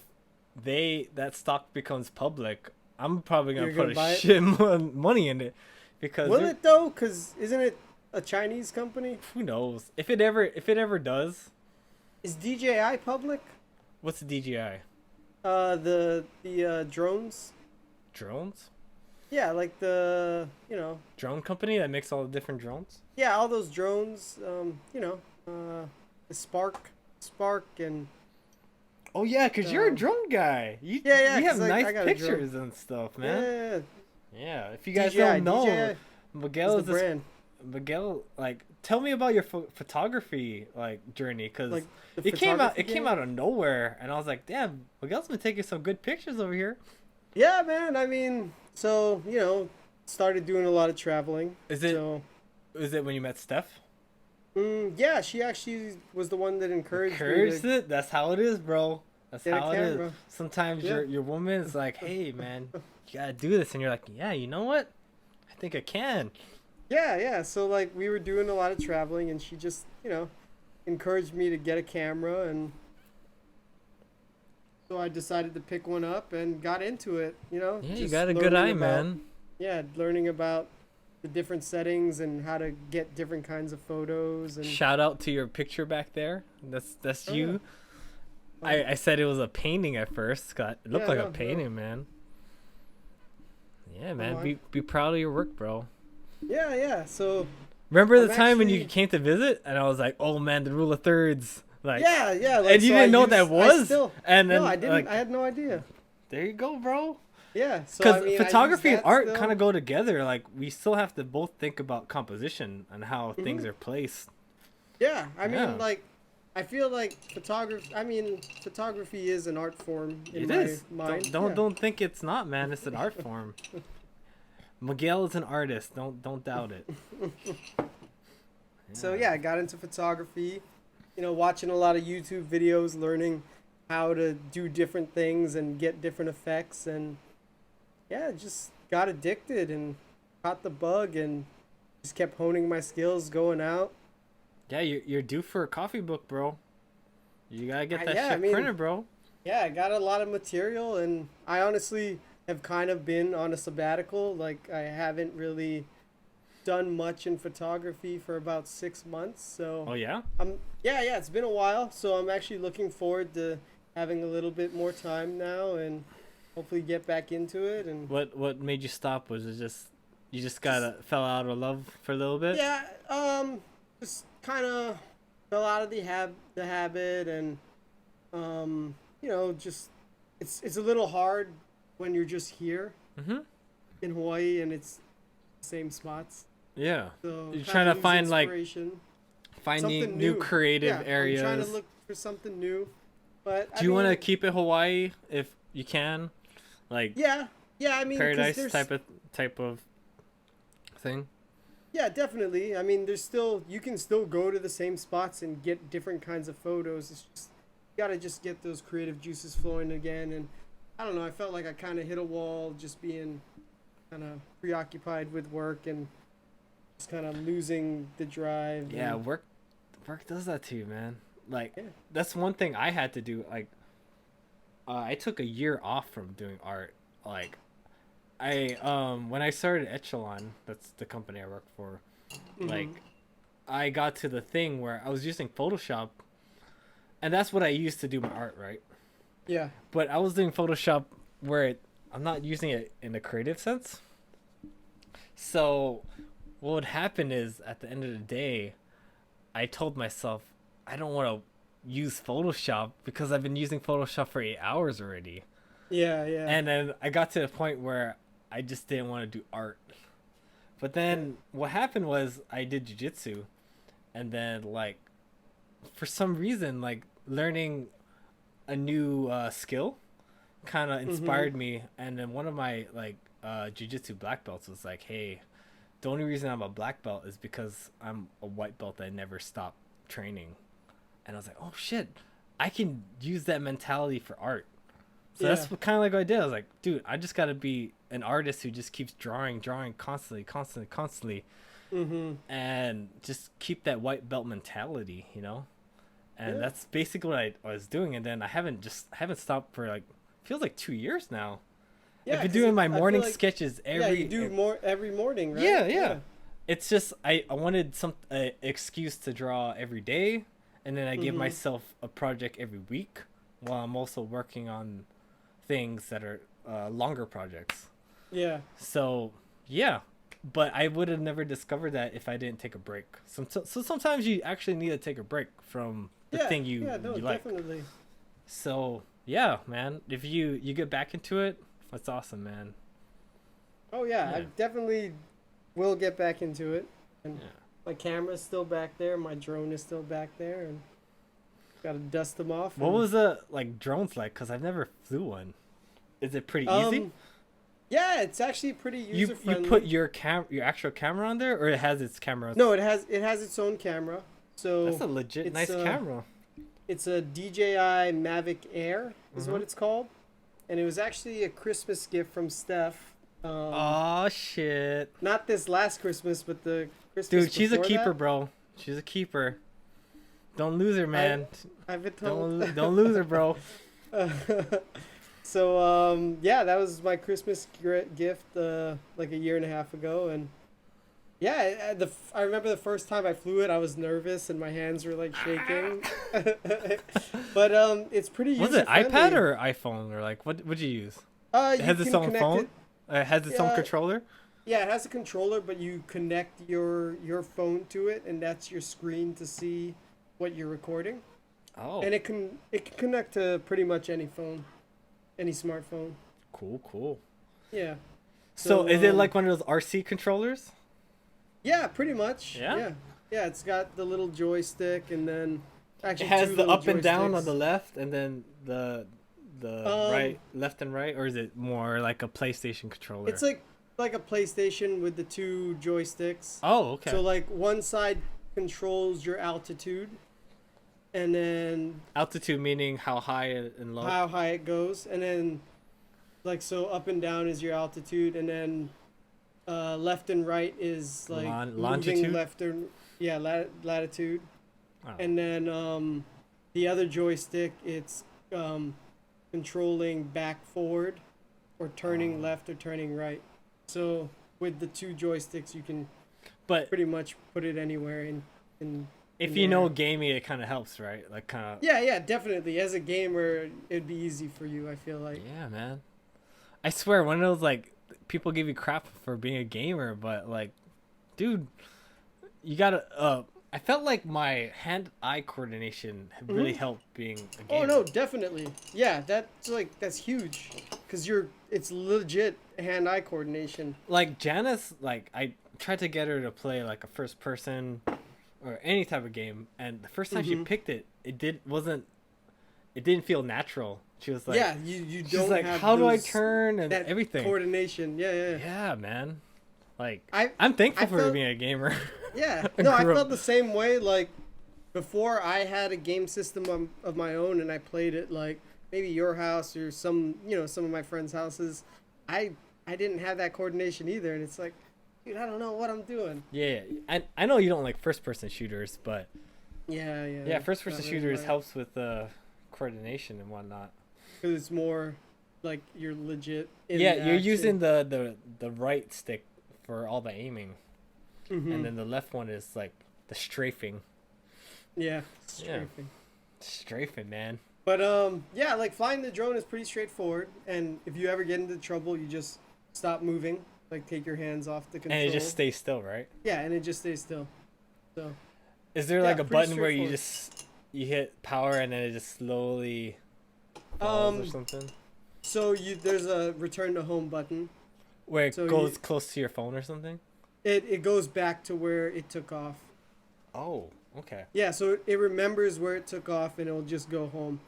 that stock becomes public, I'm probably gonna put a shit money in it because will it though? Because isn't it a Chinese company? Who knows? If it ever does. Is DJI public? What's the DJI? The drones. Drones? Yeah, like the drone company that makes all the different drones. Yeah, all those drones. The Spark and. Oh yeah, cause you're a drone guy. You have nice pictures and stuff, man. Yeah. If you guys don't know, DJI Miguel is the brand. Miguel, like, tell me about your photography journey, cause it came out of nowhere, and I was like, damn, Miguel's been taking some good pictures over here. Yeah, man. I mean, so started doing a lot of traveling. Is it when you met Steph? Yeah, she actually was the one that encouraged me it. That's how it is, bro. That's how it is. Bro. Sometimes your woman is like, hey, man, you gotta do this, and you're like, yeah, you know what? I think I can. Yeah. So like we were doing a lot of traveling, and she just encouraged me to get a camera, and so I decided to pick one up and got into it. Yeah, you got a good eye, man. Yeah, learning about the different settings and how to get different kinds of photos. And shout out to your picture back there. That's you. I said it was a painting at first. It looked Yeah, like a no, painting, man. Yeah, man. on. Be proud of your work, bro. Yeah, yeah. So Remember the I'm time when you actually. came to visit, and I was like, "Oh man, the rule of thirds." Like, Yeah, yeah. Like and you so, didn't know what that I was. still. And No, then I didn't. like, I had no idea. there you go, bro. Yeah. So I Because mean, I use photography and that art still. kind of go together. Like, we still have to both think about composition and how things Mhm. are placed. Yeah, I mean, Yeah. like, I feel like photography. I mean, photography is an art form in It my is. mind. Don't think it's not, man. It's an art form. Miguel is an artist. Don't doubt it. So yeah, I got into photography. You know, watching a lot of YouTube videos, learning how to do different things and get different effects, and yeah, just got addicted and caught the bug and just kept honing my skills, going out. Yeah, you're due for a coffee book, bro. You gotta get that Yeah, shit I mean, printed, bro. Yeah, I got a lot of material, and I honestly have kind of been on a sabbatical. Like, I haven't really done much in photography for about 6 months. So, Oh yeah. yeah, it's been a while. So, I'm actually looking forward to having a little bit more time now and hopefully get back into it. And What made you stop? Was it just you just got fell out of love for a little bit? yeah, just kind of fell out of the habit, and just it's a little hard when you're just here Mhm. in Hawaii and it's the same spots. Yeah. So You're kinda trying to lose find like inspiration. finding Something new new. creative Yeah, areas. I'm trying to look for something new. But Do you want to keep it Hawaii if you can, like Yeah, yeah. I mean, 'cause paradise there's type of thing? yeah, definitely. I mean, you can still go to the same spots and get different kinds of photos. It's just you gotta just get those creative juices flowing again. And I don't know. I felt like I kind of hit a wall just being kind of preoccupied with work and just kind of losing the drive. Yeah, and- work does that to you, man. Like Yeah. that's one thing I had to do. Like I took a year off from doing art. Like I when I started Echelon, that's the company I work for. Like I got to the thing where I was using Photoshop, and that's what I used to do my art, right? Yeah. But I was doing Photoshop where I'm not using it in a creative sense. So what would happen is at the end of the day, I told myself I don't want to use Photoshop because I've been using Photoshop for 8 hours already. Yeah. Yeah. And then I got to the point where I just didn't want to do art. But then what happened was I did jiu-jitsu, and then like for some reason like learning a new skill kind of inspired me. And then one of my like jiu-jitsu black belts was like, hey, the only reason I'm a black belt is because I'm a white belt that never stopped training. And I was like, oh shit, I can use that mentality for art. So that's what kind of like what I did. I was like, dude, I just got to be an artist who just keeps drawing constantly, and just keep that white belt mentality, you know. And that's basically what I was doing. And then I haven't stopped for like feels like 2 years now. Yeah, I've been 'cause you my I feel morning like- sketches Yeah, every. you do more every morning, right? Yeah. It's just I wanted some excuse to draw every day, and then I give myself a project every week while I'm also working on things that are longer projects. Yeah. So yeah, but I would have never discovered that if I didn't take a break. So sometimes you actually need to take a break from the thing you like. Definitely. So yeah, man, if you get back into it, that's awesome, man. Oh yeah, I Yeah. definitely will get back into it. And Yeah. my camera's still back there, my drone is still back there, and gotta dust them off. What and- was the like drones like? Cause I've never flew one. Is it pretty easy? Yeah, it's actually pretty user You friendly. put your actual camera on there, or it has its camera? No, it has its own camera. So That's a legit it's, nice camera. it's a DJI Mavic Air is Mm-hmm. what it's called, and it was actually a Christmas gift from Steph. Oh shit, Not this last Christmas, but the Christmas. dude, she's a before keeper, that. bro. She's a keeper. Don't lose her, man. I've been told. Don't lose her, bro. So yeah, that was my Christmas gift like a year and a half ago, and Yeah, I remember the first time I flew it, I was nervous and my hands were like shaking. But it's pretty Was user it iPad friendly. or iPhone or like what would you use? It You has its can own connect phone. it. It has its own Yeah, controller. yeah, it has a controller, but you connect your phone to it, and that's your screen to see what you're recording. Oh, And it can connect to pretty much any phone, any smartphone. cool, cool. Yeah. So So is it like one of those RC controllers? yeah, pretty much. Yeah. Yeah. Yeah, it's got the little joystick and then It actually has two the little up and down on joysticks. the left, and then the Um, right, left and right, or is it more like a PlayStation controller? it's like a PlayStation with the two joysticks. Oh, okay. So like one side controls your altitude and then Altitude meaning how high and low. how high it goes, and then like so up and down is your altitude, and then left and right is like moving Longitude. left and yeah latitude, Oh. and then the other joystick it's controlling back forward or turning left or turning right. So with the two joysticks you can But pretty much put it anywhere in if in you know there. gaming, it kind of helps, right? Like kind of. Yeah, definitely. As a gamer, it'd be easy for you, I feel like. Yeah, man. I swear, one of those like people give you crap for being a gamer, but like, dude, you gotta. I felt like my hand-eye coordination had really Hmm. helped being a Oh gamer. no, definitely. Yeah, that's huge, cause it's legit hand-eye coordination. Like Janice, like I tried to get her to play like a first-person or any type of game, and the first time she Hmm. picked it, it didn't feel natural. She was like, Yeah, you she's don't like, have how do I those, turn and that everything. coordination. Yeah. Yeah, man. Like I I'm thankful I for felt being a gamer. yeah. No, I Grew felt up- the same way. Like before, I had a game system of my own, and I played it like maybe your house or some of my friends' houses. I I didn't have that coordination either, and it's like, dude, I don't know what I'm doing. Yeah, I know you don't like first person shooters, but Yeah. yeah, first person Not really shooters my- helps with coordination and whatnot. Because it's more like you're legit. Yeah, you're using the right stick for all the aiming, Hmm. and then the left one is like the strafing. Yeah, Yeah. strafing. Strafing, man. But yeah, like flying the drone is pretty straightforward. And if you ever get into trouble, you just stop moving, like take your hands off the control. And it just stays still, right? Yeah, and it just stays still. So Is there Yeah, like a pretty button where you straightforward. just you hit power and then it just slowly falls or something? so there's a return to home button. Where it so goes you- close to your phone or something? It goes back to where it took off. Oh, okay. Yeah, so it remembers where it took off and it'll just go home.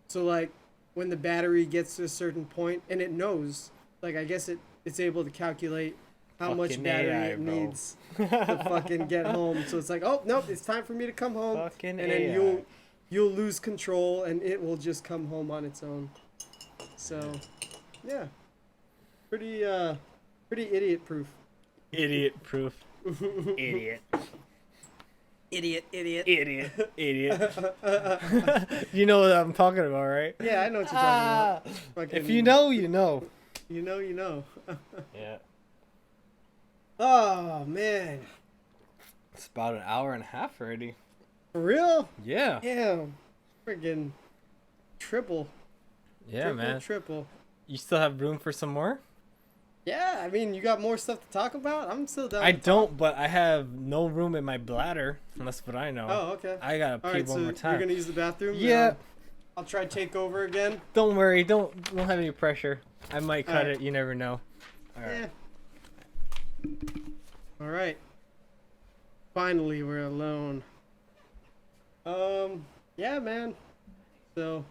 So like when the battery gets to a certain point and it knows, like I guess it's able to calculate how much Fucking battery AI, it bro. needs to fucking get home. So it's like, oh nope, it's time for me to come home. Fucking And then AI. you'll lose control and it will just come home on its own. So yeah. Pretty idiot proof. Idiot proof. Idiot. Idiot. Idiot. Idiot. You know what I'm talking about, right? Yeah, I know what you're talking about. If Fucking- you know, you know. You know. Yeah. Oh man. It's about an hour and a half already. For real? Yeah. Damn. Friggin' triple. Yeah, man. Triple. You still have room for some more? Yeah, I mean, you got more stuff to talk about? I'm still down. I to talk. don't, but I have no room in my bladder. That's what I know. Oh, okay. I gotta All pee right, one so more time. you're gonna use the bathroom? Yeah. I'll try take over again. Don't worry. Don't have any pressure. I might cut Alright. it. You never know. All right. Yeah. All right. Finally, we're alone. Yeah, man. So,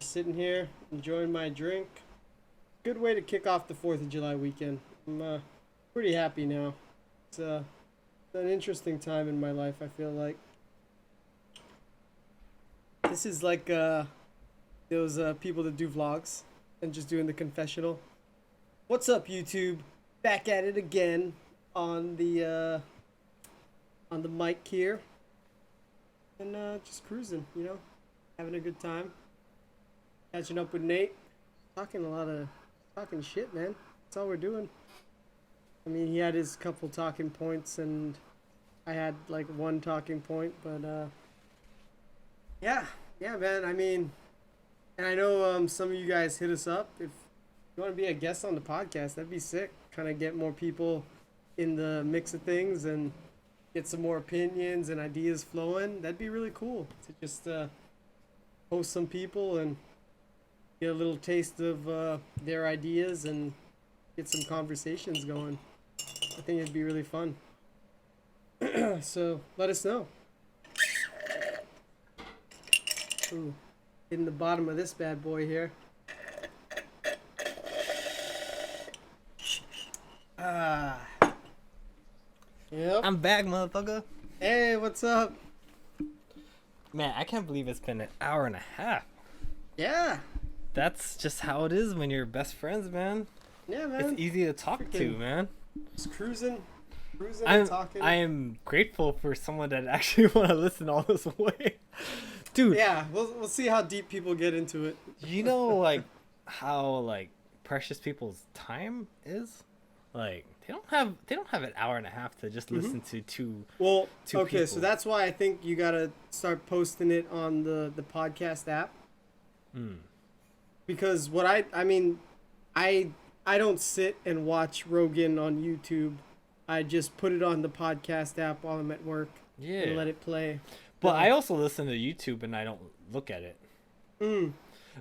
sitting here enjoying my drink. Good way to kick off the 4th of July weekend. I'm pretty happy now. It's an interesting time in my life, I feel like. This is like those people that do vlogs and just doing the confessional. What's up, YouTube? Back at it again on the mic here, and just cruising, having a good time, catching up with Nate, talking shit, man. That's all we're doing. I mean, he had his couple talking points, and I had like one talking point, but yeah, yeah, man. I mean, and I know some of you guys hit us up if you want to be a guest on the podcast. That'd be sick. Kind of get more people in the mix of things and get some more opinions and ideas flowing. That'd be really cool to just host some people and get a little taste of their ideas and get some conversations going. I think it'd be really fun. So let us know. Ooh, hitting the bottom of this bad boy here. Ah. Yep. I'm back, motherfucker. Hey, what's up? Man, I can't believe it's been an hour and a half. Yeah. That's just how it is when you're best friends, man. Yeah, man. It's easy to talk to, man. Just cruising and talking. I am grateful for someone that actually want to listen all this way. Dude. Yeah, we'll see how deep people get into it. You know, like, how, like, precious people's time is? Like, they don't have an hour and a half to just listen to two okay, people. so that's why I think you gotta start posting it on the podcast app. Because what I mean, I don't sit and watch Rogan on YouTube. I just put it on the podcast app while I'm at work and let it play. But I also listen to YouTube and I don't look at it.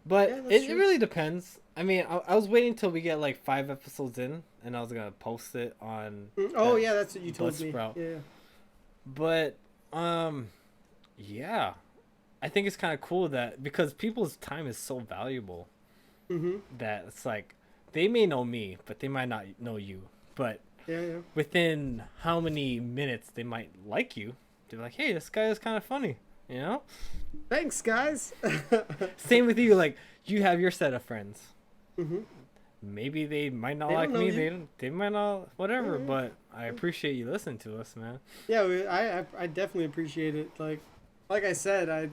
But Yeah, it really depends. I mean, I was waiting till we get like 5 episodes in, and I was gonna post it on. Oh yeah, that's what you told me. Buzzsprout. Yeah. But yeah, I think it's kind of cool that because people's time is so valuable that it's like they may know me, but they might not know you. But Yeah. within how many minutes they might like you, they're like, hey, this guy is kind of funny, you know? Thanks, guys. Same with you, like you have your set of friends. Maybe they might not like me. They might not, whatever. But I appreciate you listening to us, man. Yeah, I definitely appreciate it. Like I said,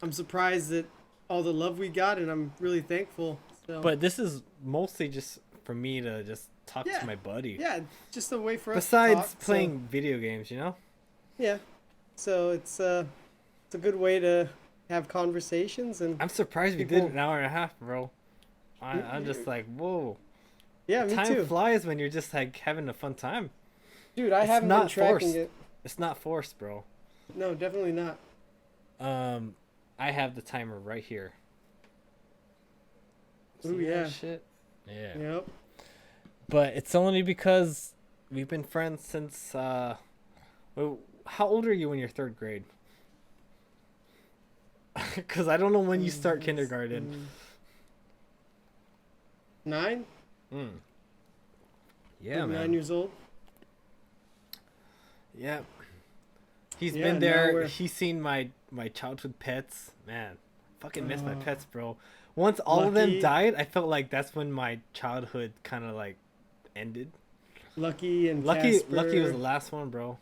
I'm surprised at all the love we got, and I'm really thankful. So. But this is mostly just for me to just talk to my buddy. Yeah, just a way for us. Besides to talk, playing video games, you know. Yeah, so it's a good way to have conversations, and I'm surprised we did an hour and a half, bro. I'm just like, whoa. Yeah, me too. Time flies when you're just like having a fun time. Dude, I haven't been tracking it. It's not forced, bro. No, definitely not. I have the timer right here. Ooh, yeah. Shit. Yeah. Yep. But it's only because we've been friends since how old are you when you're 3rd grade? Because I don't know when you start kindergarten. 9? Yeah, man. 9 years old. Yeah. He's been there. He's seen my childhood pets. Man, fucking miss my pets, bro. Once all of them died, I felt like that's when my childhood kind of like ended. Lucky Casper. Lucky was the last one, bro.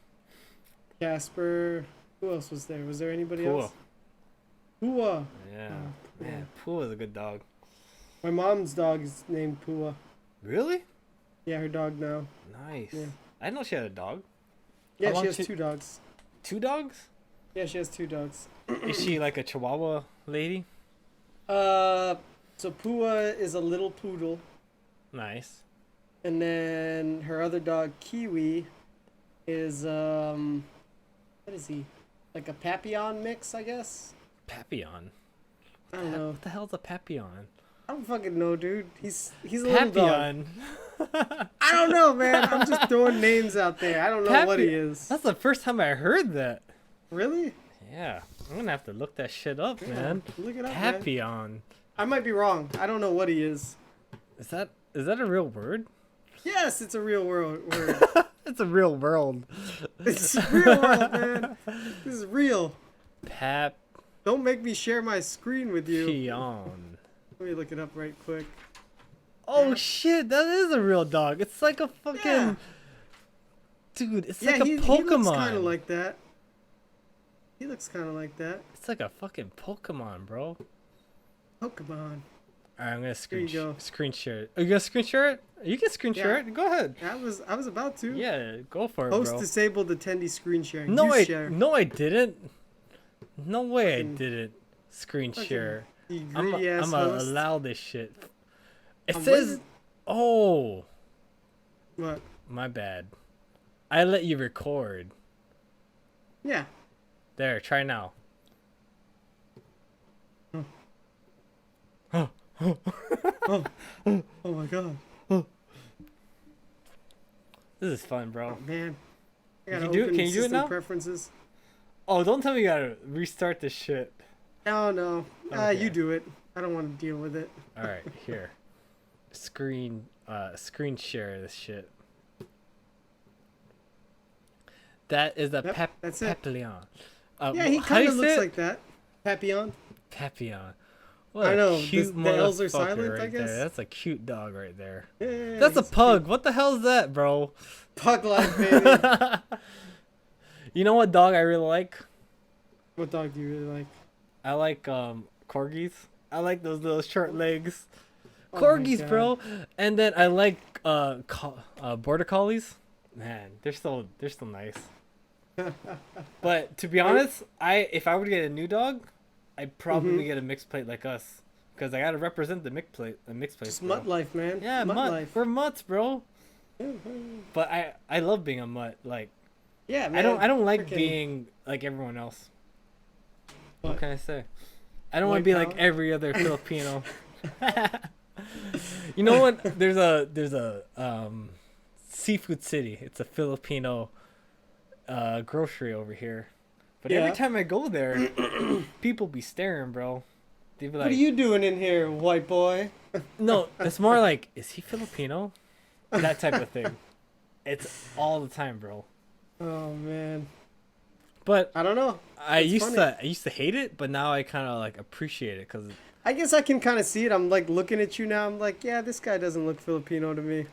Casper. Who else was there? Was there anybody else? Pua. Yeah. Man, Pua is a good dog. My mom's dog is named Pua. Really? Yeah, her dog now. Nice. Yeah. I didn't know she had a dog. Yeah, she has 2 dogs. 2 dogs? Yeah, she has 2 dogs. Is she like a Chihuahua lady? So Pua is a little poodle. Nice. And then her other dog, Kiwi, is what is he? Like a Papillon mix, I guess. Papillon. I don't know. What the hell's a Papillon? I don't fucking know, dude. He's a little dog. Papillon. I don't know, man. I'm just throwing names out there. I don't know what he is. That's the first time I heard that. Really? Yeah. I'm gonna have to look that shit up, man. Look it up, Papillon. man. I might be wrong. I don't know what he is. Is that a real word? Yes, it's a real word. It's a real world. It's a real world, man. This is real. Don't make me share my screen with you. Papillon. Let me look it up right quick. Oh shit, that is a real dog. It's like a fucking... Yeah. Dude, it's like a Pokemon. He looks kind of like that. He looks kind of like that. It's like a fucking Pokemon, bro. Pokemon. Alright, I'm gonna Here you go. screen share it. Are you gonna screen share it? You can screen share it. Go ahead. I was about to. Yeah, go for it, Host bro. disabled attendee screen sharing. No, You share. no, I didn't. No way, I Fucking- didn't screen share. You I'm greedy ass gonna host. allow this shit. It What is says, it? "Oh, What? my bad. I let you record." Yeah. There, try now. Oh. Oh my god. This is fun, bro. Man. I You gotta can do it? open Can you do it system now? preferences. Oh, don't tell me you gotta restart this shit. No. Okay. You do it. I don't want to deal with it. All right, here. Screen share this shit. That is a Yep, that's it. papillon. Yeah, he how do you kind of say looks it? like that. Papillon. Papillon. What I a know, cute the L's are motherfucker silent, right I guess. there. That's a cute dog right there. Yeah, That's a he's pug. What the hell is that, bro? cute. Pug life, baby. You know what dog I really like? What dog do you really like? I like corgis. I like those little short legs. Oh my Corgis, God. bro. And then I like border collies. Man, they're still nice. But to be honest, if I were to get a new dog, I'd probably get a mixed plate like us, because I gotta represent the mixed plate. Just Bro. mutt life, man. Yeah, mutt mutt. life. We're mutts, bro. But I love being a mutt. Like Yeah, man. I don't like Frickin' being like everyone else. What What? can I say? I don't want White to be like power? every other Filipino. You know what? There's a seafood city. It's a Filipino grocery over here. But every Yeah. time I go there, people be staring, bro. They be What are like, you doing in here, white boy? no, it's more like, is he Filipino? That type of thing. It's all the time, bro. Oh man. But I don't know. I It's used funny. to hate it, but now I kind of like appreciate it, because I guess I can kind of see it. I'm like looking at you now. I'm like, yeah, this guy doesn't look Filipino to me.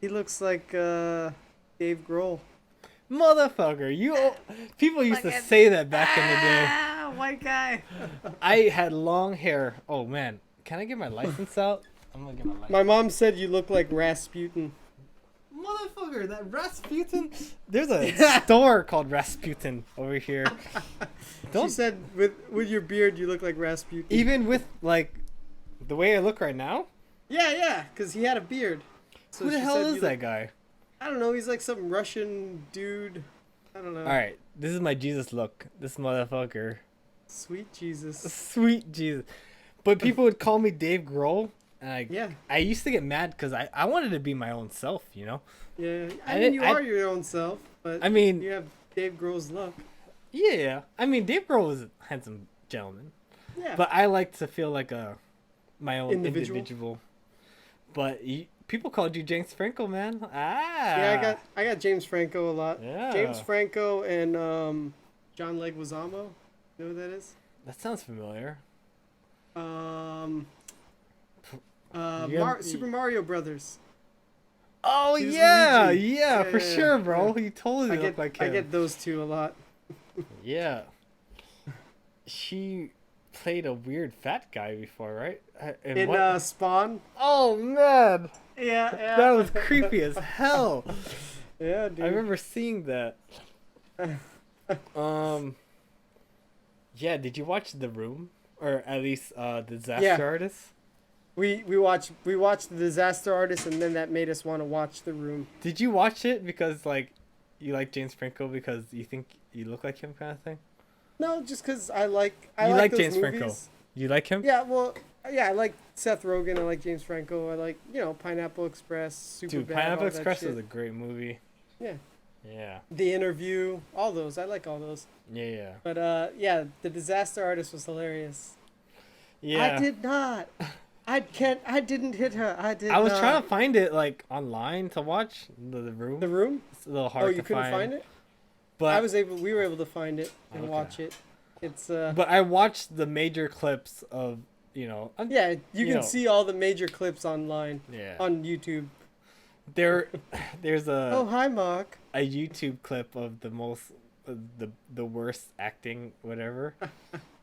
He looks like Dave Grohl. motherfucker, people used to say that back in the day. Ah, white guy. I had long hair. Oh man, can I get my license out? I'm gonna get my license. My mom said you look like Rasputin. Motherfucker, that Rasputin. There's a store called Rasputin over here. She Don't said with your beard you look like Rasputin. even with like the way I look right now. Yeah, because he had a beard. So Who the she hell said is you that look- guy? I don't know. He's like some Russian dude. I don't know. All right, this is my Jesus look. This motherfucker, Sweet Jesus. sweet Jesus. But people would call me Dave Grohl, and Yeah. I used to get mad because I wanted to be my own self, you know. Yeah. I I mean, didn't- you I- are your own self, but I mean, you have Dave Grohl's look. yeah. I mean, Dave Grohl was a handsome gentleman. Yeah. But I like to feel like my own Individual. individual. But people called you James Franco, man. Yeah, I got James Franco a lot. Yeah. James Franco and John Leguizamo. You know who that is? That sounds familiar. Super Mario Brothers. Oh He was yeah, Luigi. yeah, for Yeah, sure, bro. yeah. You totally look like him. I get those two a lot. Yeah. She played a weird fat guy before, right? In Spawn. Oh man, Yeah. that was creepy as hell. Yeah, dude. I remember seeing that. Yeah, did you watch The Room, or at least The Disaster Yeah. Artist? We watched The Disaster Artist, and then that made us want to watch The Room. Did you watch it because like you like James Franco because you think you look like him, kind of thing? No, just because I like those James movies. Franco. You like him? Yeah, well, yeah, I like Seth Rogen. I like James Franco. I like Pineapple Express, Superbad. Dude, all Pineapple that Express shit. is a great movie. Yeah. Yeah. The Interview, all those. I like all those. Yeah. But yeah, The Disaster Artist was hilarious. Yeah. I did not. I didn't hit her. I was trying to find it like online to watch The Room. The Room. It's a little hard You to couldn't find it? But We were able to find it and Okay. watch it. It's but I watched the major clips of yeah, you can know. see all the major clips online yeah. on YouTube. There's Oh, hi, Mark. a YouTube clip of the most the worst acting whatever.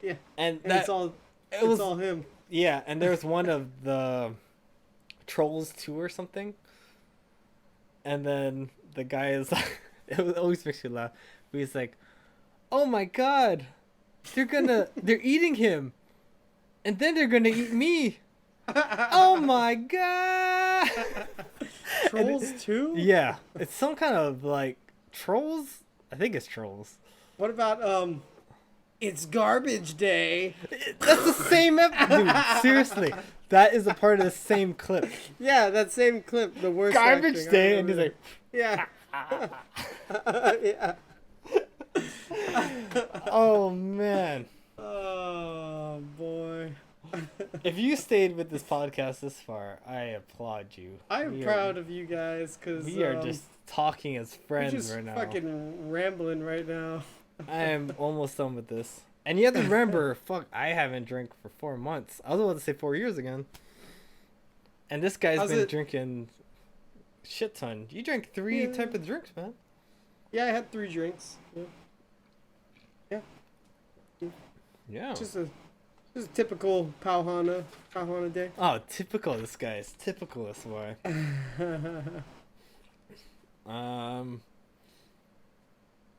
Yeah, And and that it's all it was all him. Yeah, and there's one of the Trolls 2 or something. And then the guy is like, it always makes me laugh. He's like, "Oh my god, they're eating him, and then they're gonna eat me. Oh my god!" Trolls 2? Yeah, it's some kind of like Trolls. I think it's Trolls. What about It's Garbage Day? That's the same dude. Seriously, that is a part of the same clip. Yeah, that same clip. The worst. Garbage acting, I Day, and he's remember like, that. Yeah. "Oh man." Oh boy. If you stayed with this podcast this far, I applaud you. I am proud of you guys because We are just talking as we're friends just right now. fucking rambling right now. I am almost done with this. And you have to remember, fuck, I haven't drank for 4 months. I was about to say 4 years again. And this guy's been drinking shit ton. You drank 3 type of drinks, man. Yeah, I had 3 drinks. Yeah. Just a typical Pauhana day. Oh, typical this guy. It's typical this boy.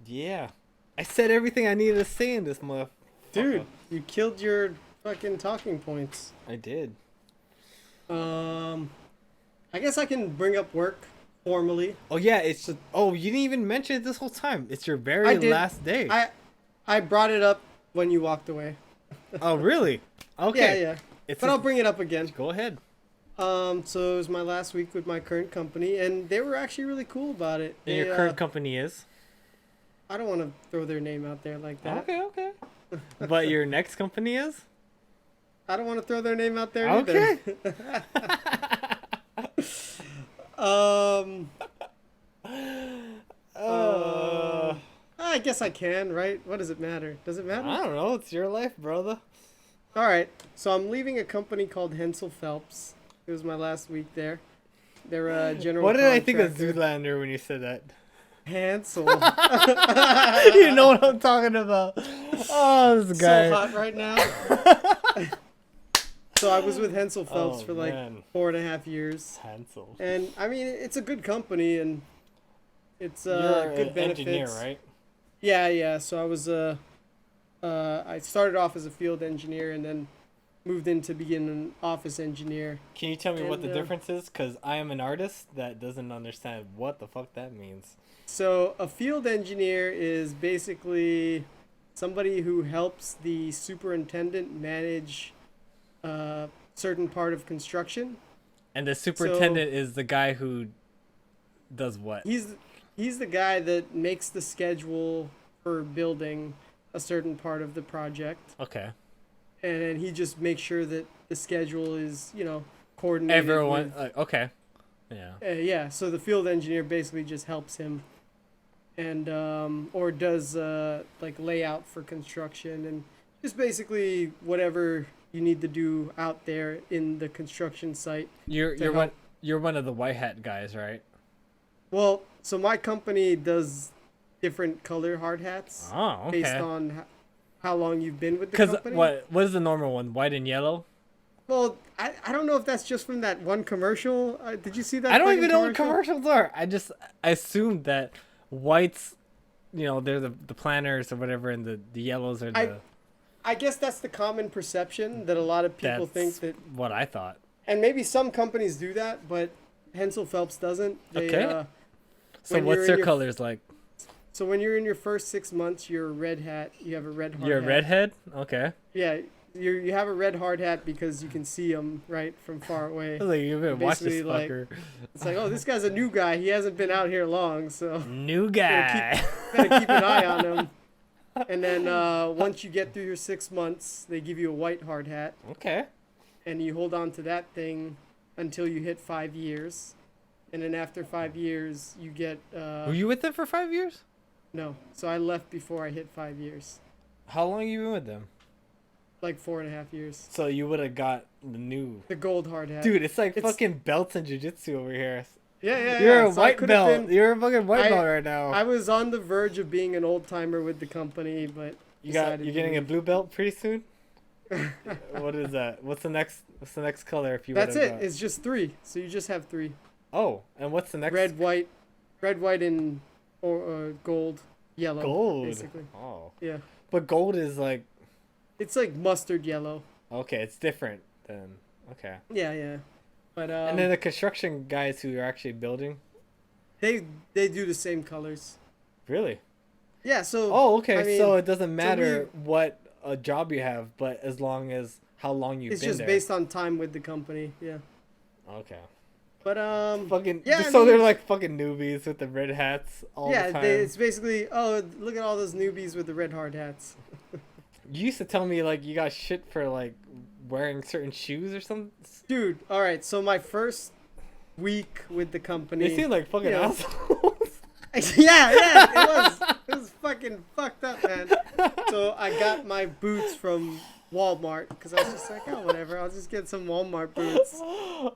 Yeah. I said everything I needed to say in this motherfucker. Dude, you killed your fucking talking points. I did. I guess I can bring up work formally. Oh yeah, it's you didn't even mention it this whole time. It's your very last day. I brought it up when you walked away. Oh really? Okay. Yeah. But I'll bring it up again. Go ahead. So it was my last week with my current company, and they were actually really cool about it. And your current company is? I don't want to throw their name out there like that. Okay. But your next company is? I don't want to throw their name out there either. I guess I can, right? What does it matter? Does it matter? I don't know. It's your life, brother. All right. So I'm leaving a company called Hensel Phelps. It was my last week there. They're a general What did I think of contractor. Zoolander when you said that? Hansel. You know what I'm talking about. Oh, this guy. So hot right now. So I was with Hensel Phelps for like 4.5 years. Hansel. And I mean, it's a good company and it's You're good an benefits. engineer, right? Yeah. So I was I started off as a field engineer and then moved into being an office engineer. Can you tell me what the difference is? Because I am an artist that doesn't understand what the fuck that means. So a field engineer is basically somebody who helps the superintendent manage a certain part of construction. And the superintendent is the guy who does what? He's the guy that makes the schedule for building a certain part of the project. Okay. And then he just makes sure that the schedule is, coordinated. Everyone, okay. Yeah. Yeah, so the field engineer basically just helps him and or does like layout for construction and just basically whatever you need to do out there in the construction site. You're one of the white hat guys, right? Well, so my company does different color hard hats based on how long you've been with the company. Because what is the normal one? White and yellow? Well, I don't know if that's just from that one commercial. Did you see that? I don't even know what commercials are. I assumed that whites, they're the planners or whatever, and the yellows are the... I guess that's the common perception that a lot of people think that... what I thought. And maybe some companies do that, but Hensel Phelps doesn't. Okay. So what's their colors like? So when you're in your first 6 months, you're a red hat. You have a red hard hat. You're a redhead? Okay. Yeah. You have a red hard hat because you can see them right from far away. Like, you better watch this fucker. It's like, oh, this guy's a new guy. He hasn't been out here long, so new guy. Gotta keep an eye on him. And then once you get through your 6 months, they give you a white hard hat. Okay. And you hold on to that thing until you hit 5 years. And then after 5 years, you get... Were you with them for 5 years? No. So I left before I hit 5 years. How long have you been with them? Like 4.5 years. So you would have got the gold hard hat. Dude, it's like fucking belts and jiu-jitsu over here. Yeah. You're a white belt. You're a fucking white belt right now. I was on the verge of being an old timer with the company, but you're getting a blue belt pretty soon? What is that? What's the next color if you That's would it. have It's just three. So you just have three. Oh, and what's the next? Red, white, and or gold, yellow. Gold. Basically. Oh. Yeah. But gold is like It's like mustard yellow. okay, it's different than okay. Yeah, yeah. But And then the construction guys who are actually building. they do the same colors. Really? Yeah. So. Oh, okay. I mean, So it doesn't so matter what a job you have, but as long as how long you've it's been just there. based on time with the company. Yeah. Okay. But Fucking yeah. so they're like fucking newbies with the red hats all the Yeah, time. it's basically look at all those newbies with the red hard hats. You used to tell me like you got shit for like wearing certain shoes or something. Dude, all right. So my first week with the company. They seem like fucking you know, assholes. yeah, it was fucking fucked up, man. So I got my boots from Walmart because I was just like, oh, whatever, I'll just get some Walmart boots.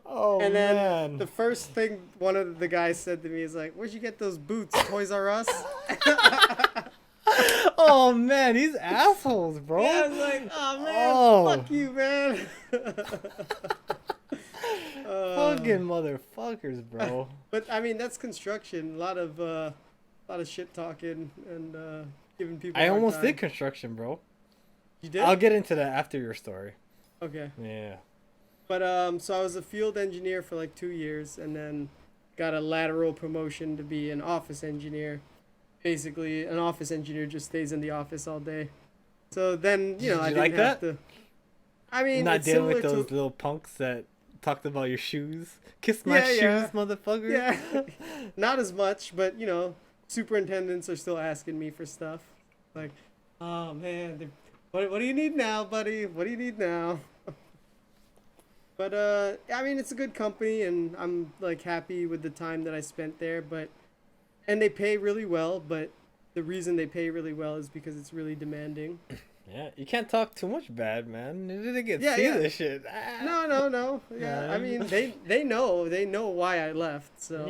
Oh And then man. the first thing one of the guys said to me is like, where'd you get those boots? Toys R Us? Oh man, these assholes, bro. Yeah, I was like, oh man, Oh. fuck you, man. Fucking motherfuckers, bro. But I mean, that's construction. A lot of shit talking and giving people. I a hard almost time. did construction, bro. You did? I'll get into that after your story. Okay. Yeah. But so I was a field engineer for like 2 years, and then got a lateral promotion to be an office engineer. Basically, an office engineer just stays in the office all day. So then, Did I you didn't like have that? to. I mean, Not it's dealing with similar those to little punks that talked about your shoes. Kiss my Yeah, shoes, yeah. motherfucker. yeah, not as much, but superintendents are still asking me for stuff. Like, oh man, what do you need now, buddy? What do you need now? But I mean, it's a good company, and I'm like happy with the time that I spent there. And they pay really well. But the reason they pay really well is because it's really demanding. Yeah, you can't talk too much bad, man. They get Yeah, see yeah. this shit. Ah. No. Yeah, I mean, they know why I left. So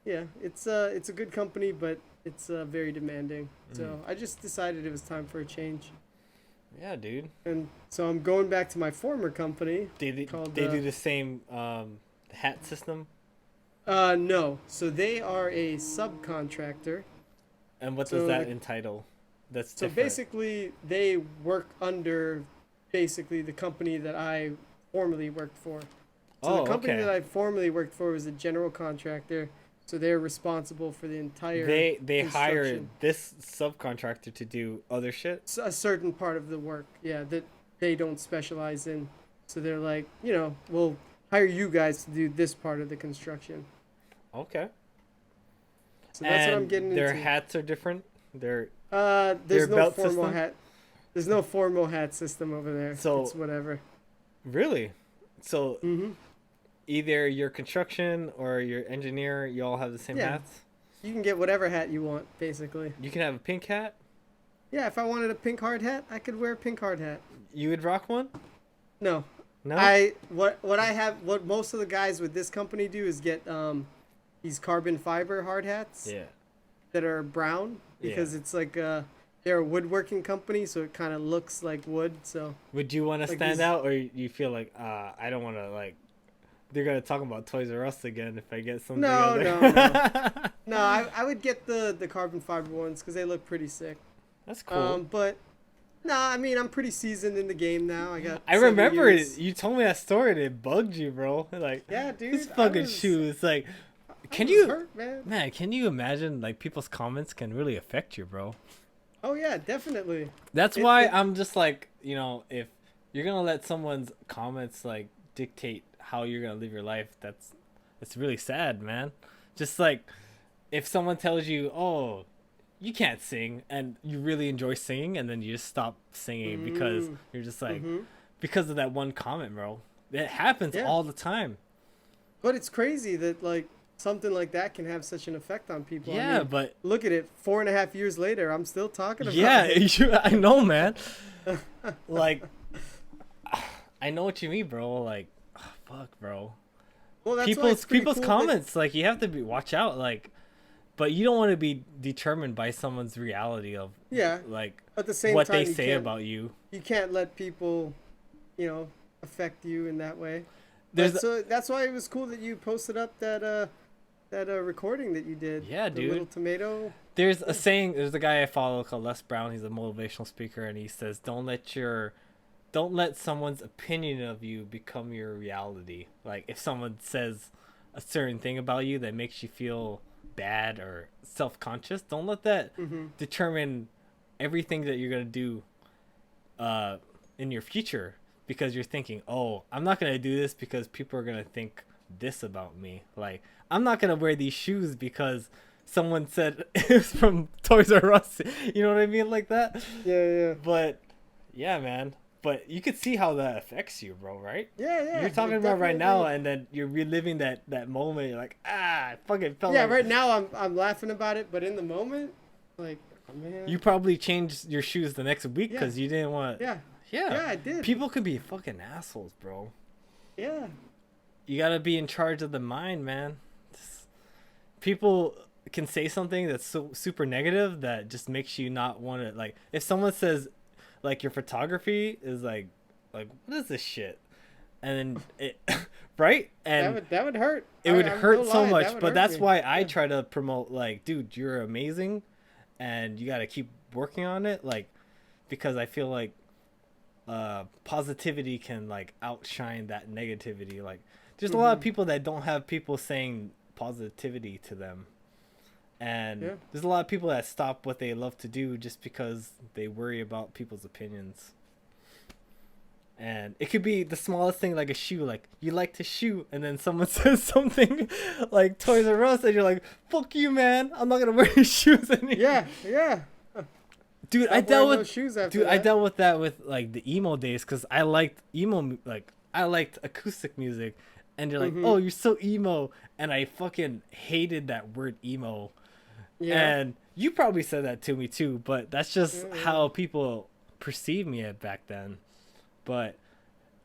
Yeah. it's a good company, but it's very demanding. So I just decided it was time for a change. Yeah, dude. And so I'm going back to my former company. They called, do the same hat system. No. So they are a subcontractor. And what So does that the- entitle? That's So different. basically, they work under basically the company that I formerly worked for. So Oh, the company okay. that I formerly worked for was a general contractor. So they're responsible for the entire. They hire construction. this subcontractor to do other shit. A certain part of the work, yeah, that they don't specialize in. So they're like, we'll hire you guys to do this part of the construction. Okay. So that's what I'm And getting their into. hats are different. They're There's their no belt formal system? hat. There's no formal hat system over there. So- It's whatever. really so Mm-hmm. either your construction or your engineer, you all have the same Yeah. hats. You can get whatever hat you want, basically. You can have a pink hat. Yeah, if I wanted a pink hard hat, I could wear a pink hard hat. You would rock one. No, No. what most of the guys with this company do is get these carbon fiber hard hats Yeah. that are brown because it's like they're a woodworking company, so it kind of looks like wood. So Would you want to Like stand these- out, or you feel like I don't want to like? They're gonna talk about Toys R Us again if I get something. No, other. no, I would get the carbon fiber ones because they look pretty sick. That's cool. But no, I mean I'm pretty seasoned in the game now. I got. I 7 remember years. it. You told me that story and it bugged you, bro. Like, Yeah, dude. this I fucking was- shoes. Like, can I was you, hurt, man? man? Can you imagine like people's comments can really affect you, bro? Oh yeah, definitely. That's It- why it- I'm just like, if you're gonna let someone's comments like dictate how you're gonna live your life, it's really sad, man. Just like if someone tells you, oh, you can't sing, and you really enjoy singing, and then you just stop singing because Mm. you're just like Mhm. because of that one comment, bro. It happens Yeah. all the time. But it's crazy that like something like that can have such an effect on people. Yeah, I mean, but look at it. 4.5 years later, I'm still talking about yeah, it. I know, man. Like, I know what you mean, bro. Like, fuck, bro. Well, that's why it's pretty people's cool comments, like, you have to watch out. Like, but you don't want to be determined by someone's reality of like At the same what time, they say about you. You can't let people, affect you in that way. So that's why it was cool that you posted up that recording that you did. Yeah, the dude. Little tomato. There's a saying. There's a guy I follow called Les Brown. He's a motivational speaker, and he says, don't let someone's opinion of you become your reality. Like if someone says a certain thing about you that makes you feel bad or self-conscious, don't let that determine everything that you're going to do in your future, because you're thinking, oh, I'm not going to do this because people are going to think this about me. Like, I'm not going to wear these shoes because someone said it was from Toys R Us. You know what I mean? Like that. Yeah. But yeah, man. But you could see how that affects you, bro, right? Yeah. You're talking about right now, and then you're reliving that moment. You're like, I fucking felt like... right now I'm laughing about it, but in the moment, like, oh, man. You probably changed your shoes the next week because you didn't want... Yeah, I did. People can be fucking assholes, bro. Yeah. You gotta be in charge of the mind, man. People can say something that's so super negative that just makes you not want to... Like, if someone says... Like your photography is like what is this shit? And then it right? And that would hurt. It would hurt so much, but that's why I Yeah. try to promote, like, dude, you're amazing and you got to keep working on it, like, because I feel like positivity can like outshine that negativity. Like there's a lot of people that don't have people saying positivity to them. And there's a lot of people that stop what they love to do just because they worry about people's opinions. And it could be the smallest thing, like a shoe. Like, you like to shoe, and then someone says something like Toys R Us, and you're like, fuck you, man. I'm not going to wear your shoes anymore. Yeah. Dude, I dealt with that with, like, the emo days, because I liked I liked acoustic music. And you're like, oh, you're so emo. And I fucking hated that word emo. Yeah. And you probably said that to me too, but that's just how people perceive me back then. But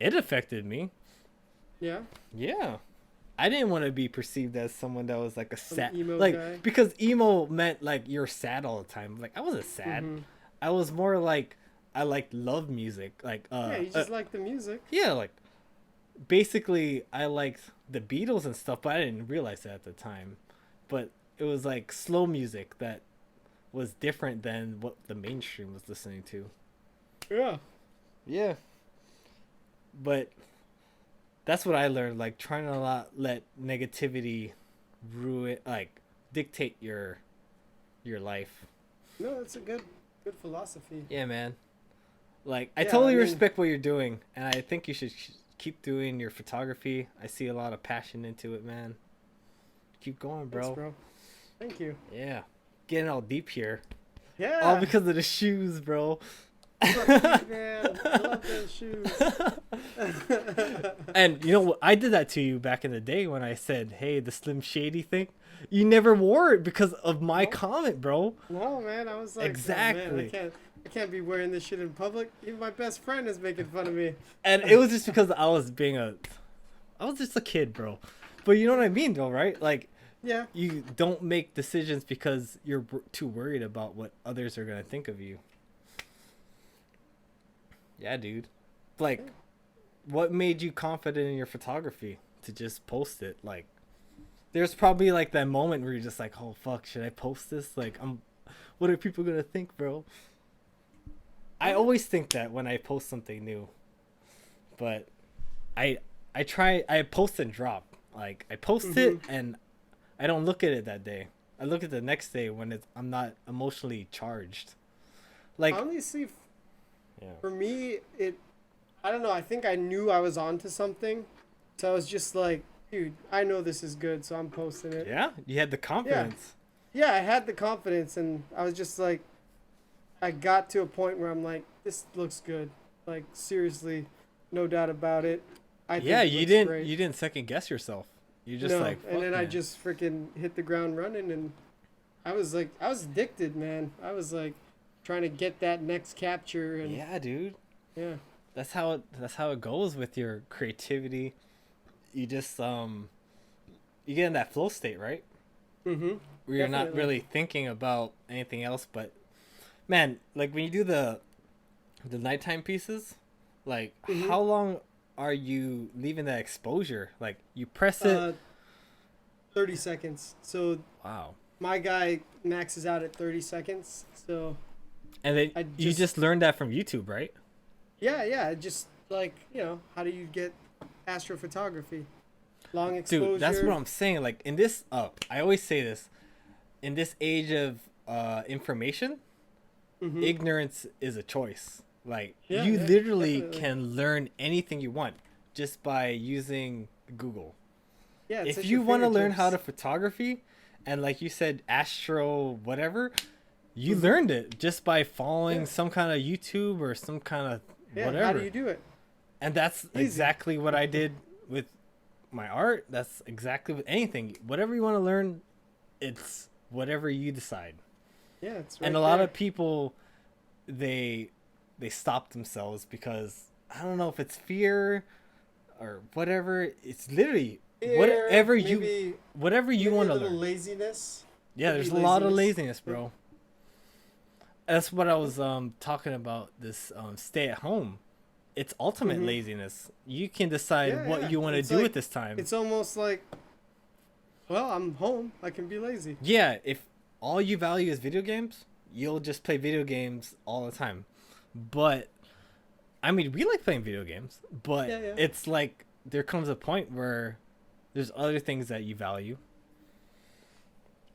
it affected me. Yeah. Yeah. I didn't want to be perceived as someone that was like a sad, like guy. Because emo meant like you're sad all the time. Like I wasn't sad. I was more like I liked love music. Like you just like the music. Yeah, like basically I liked the Beatles and stuff, but I didn't realize that at the time. But it was like slow music that was different than what the mainstream was listening to. Yeah. But that's what I learned, like trying to not let negativity ruin, like dictate your life. No, that's a good philosophy. Yeah, man. Like I totally respect what you're doing, and I think you should keep doing your photography. I see a lot of passion into it, man. Keep going, bro. Thanks, bro. Thank you. Yeah. Getting all deep here. Yeah. All because of the shoes, bro. Man, I love those shoes. And you know what? I did that to you back in the day when I said, hey, the Slim Shady thing. You never wore it because of my comment, bro. No, man. I was like, exactly. Oh, man, I can't be wearing this shit in public. Even my best friend is making fun of me. And it was just because I was just a kid, bro. But you know what I mean, though, right? Like, yeah, you don't make decisions because you're too worried about what others are going to think of you. Yeah, dude. Like, what made you confident in your photography to just post it? Like, there's probably like that moment where you're just like, oh, fuck, should I post this? Like, what are people going to think, bro? I always think that when I post something new. But I post and drop. Like, I post it and I don't look at it that day. I look at the next day when I'm not emotionally charged. Like, honestly, for me, I don't know. I think I knew I was onto something. So I was just like, dude, I know this is good, so I'm posting it. Yeah? You had the confidence. Yeah, I had the confidence, and I was just like, I got to a point where I'm like, this looks good. Like, seriously, no doubt about it. You didn't second guess yourself. You just like, fuck, and then man. I just freaking hit the ground running, and I was addicted, man. I was like trying to get that next capture, and yeah, dude. Yeah. That's how it goes with your creativity. You just you get in that flow state, right? where you're not Definitely. really thinking about anything else. But man, like when you do the nighttime pieces, like Hmm. how long are you leaving that exposure? Like you press it. Uh, 30 seconds. So Wow. my guy maxes out at 30 seconds. So And then I you just learned that from YouTube, right? yeah, just like, how do you get astrophotography? Long exposure. Dude, that's what I'm saying. Like in this, I always say this, in this age of information, Mhm. ignorance is a choice. Like Yeah, you yeah, literally definitely. can learn anything you want just by using Google. Yeah, it's If at you your want to learn how to fingertips. photography, and like you said, astro whatever, you Mhm. learned it just by following Yeah. some kind of YouTube or some kind of Yeah, how do whatever. you do it? And that's Easy. exactly what I did with my art. That's exactly with anything. Whatever you want to learn, it's whatever you decide. Yeah, it's right And a lot there. of people, they stop themselves because I don't know if it's fear or whatever. It's literally Fear, whatever you maybe want a to little learn. laziness. Yeah, Could there's a be lot of laziness. laziness, bro. That's what I was talking about. This stay at home. It's ultimate Mhm. laziness. You can decide Yeah, what yeah. you want to It's do like at this time. it's almost like, well, I'm home. I can be lazy. Yeah, if all you value is video games, you'll just play video games all the time. But I mean, we like playing video games, but Yeah, yeah. it's like there comes a point where there's other things that you value.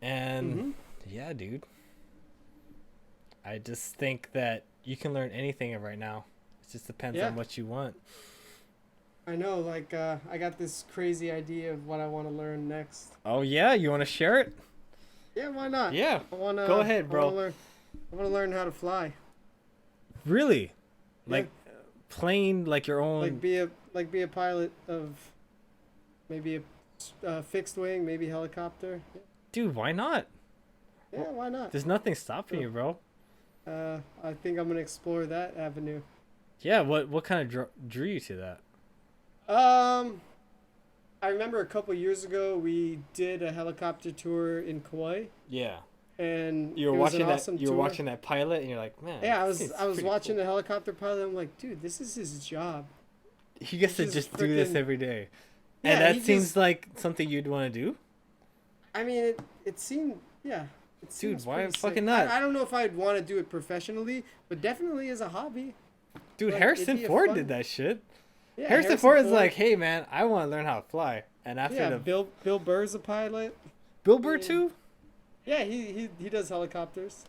And Mhm. yeah, dude. I just think that you can learn anything right now. It just depends Yeah. on what you want. I know. Like, I got this crazy idea of what I want to learn next. Oh yeah, you want to share it? Yeah, why not? Yeah. I wanna. Go ahead, bro. I wanna learn how to fly. Really? Yeah. Like plane like your own Like be a pilot of maybe a fixed wing, maybe helicopter. Dude, why not? Yeah, why not? There's nothing stopping you, bro. I think I'm gonna explore that avenue. Yeah, what kind of drew you to that? I remember a couple years ago we did a helicopter tour in Kauai, Yeah. and You were it was watching an that awesome you were tour. watching that pilot and you're like, "Man." Yeah, this seems I was pretty watching cool." the helicopter pilot. I'm like, dude, this is his job. He gets to this is just do this freaking- every day. Yeah, And that he seems just- like something you'd want to do? I mean, it seemed, yeah. It Dude, seems why pretty fucking sick. not? I don't know if I'd want to do it professionally, but definitely as a hobby. Dude, Like, Harrison it'd be a Ford fun- did that shit. Yeah, Harrison Ford is like, "Hey man, I want to learn how to fly." And after yeah, the Bill Burr's a pilot. Bill Burr yeah. too? Yeah, he does helicopters.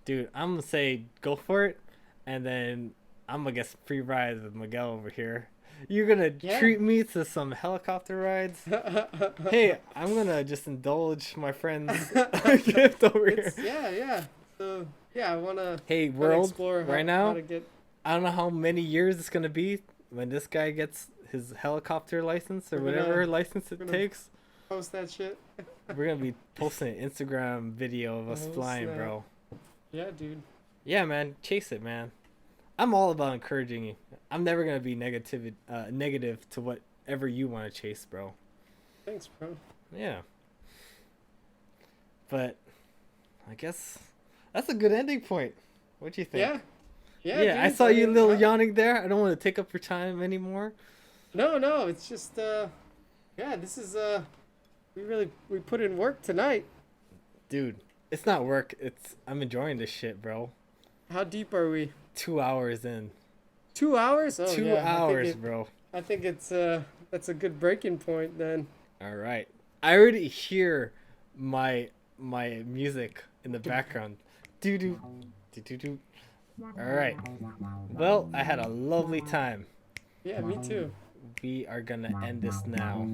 Dude, I'm gonna say go for it, and then I'm gonna get free rides with Miguel over here. You're gonna Yeah. treat me to some helicopter rides. Hey, I'm gonna just indulge my friend's gift over here. Yeah. So yeah, I wanna Hey, world, explore right now, how to get. I don't know how many years it's gonna be when this guy gets his helicopter license or We're gonna- whatever license it gonna- takes. Post that shit. We're gonna be posting an Instagram video of us Oh, flying, snap. bro. Yeah, dude. Yeah, man, chase it, man. I'm all about encouraging you. I'm never gonna be negative to whatever you want to chase, bro. Thanks, bro. Yeah. But I guess that's a good ending point. What do you think? Yeah. Yeah. Yeah, I dude, saw you a mean, little yawning there. I don't want to take up your time anymore. No, it's just yeah, this is we put in work tonight. Dude, it's not work. I'm enjoying this shit, bro. How deep are we? 2 hours in. 2 hours? Oh, 2 yeah, hours, bro. I think it's that's a good breaking point then. All right. I already hear my music in the background. Doo doo doo doo doo. All right. Well, I had a lovely time. Yeah, me too. We are gonna end this now.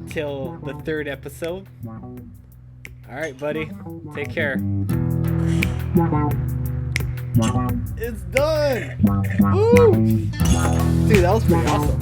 Till the 3rd episode. All right, buddy. Take care. It's done. Woo! Dude, that was pretty awesome.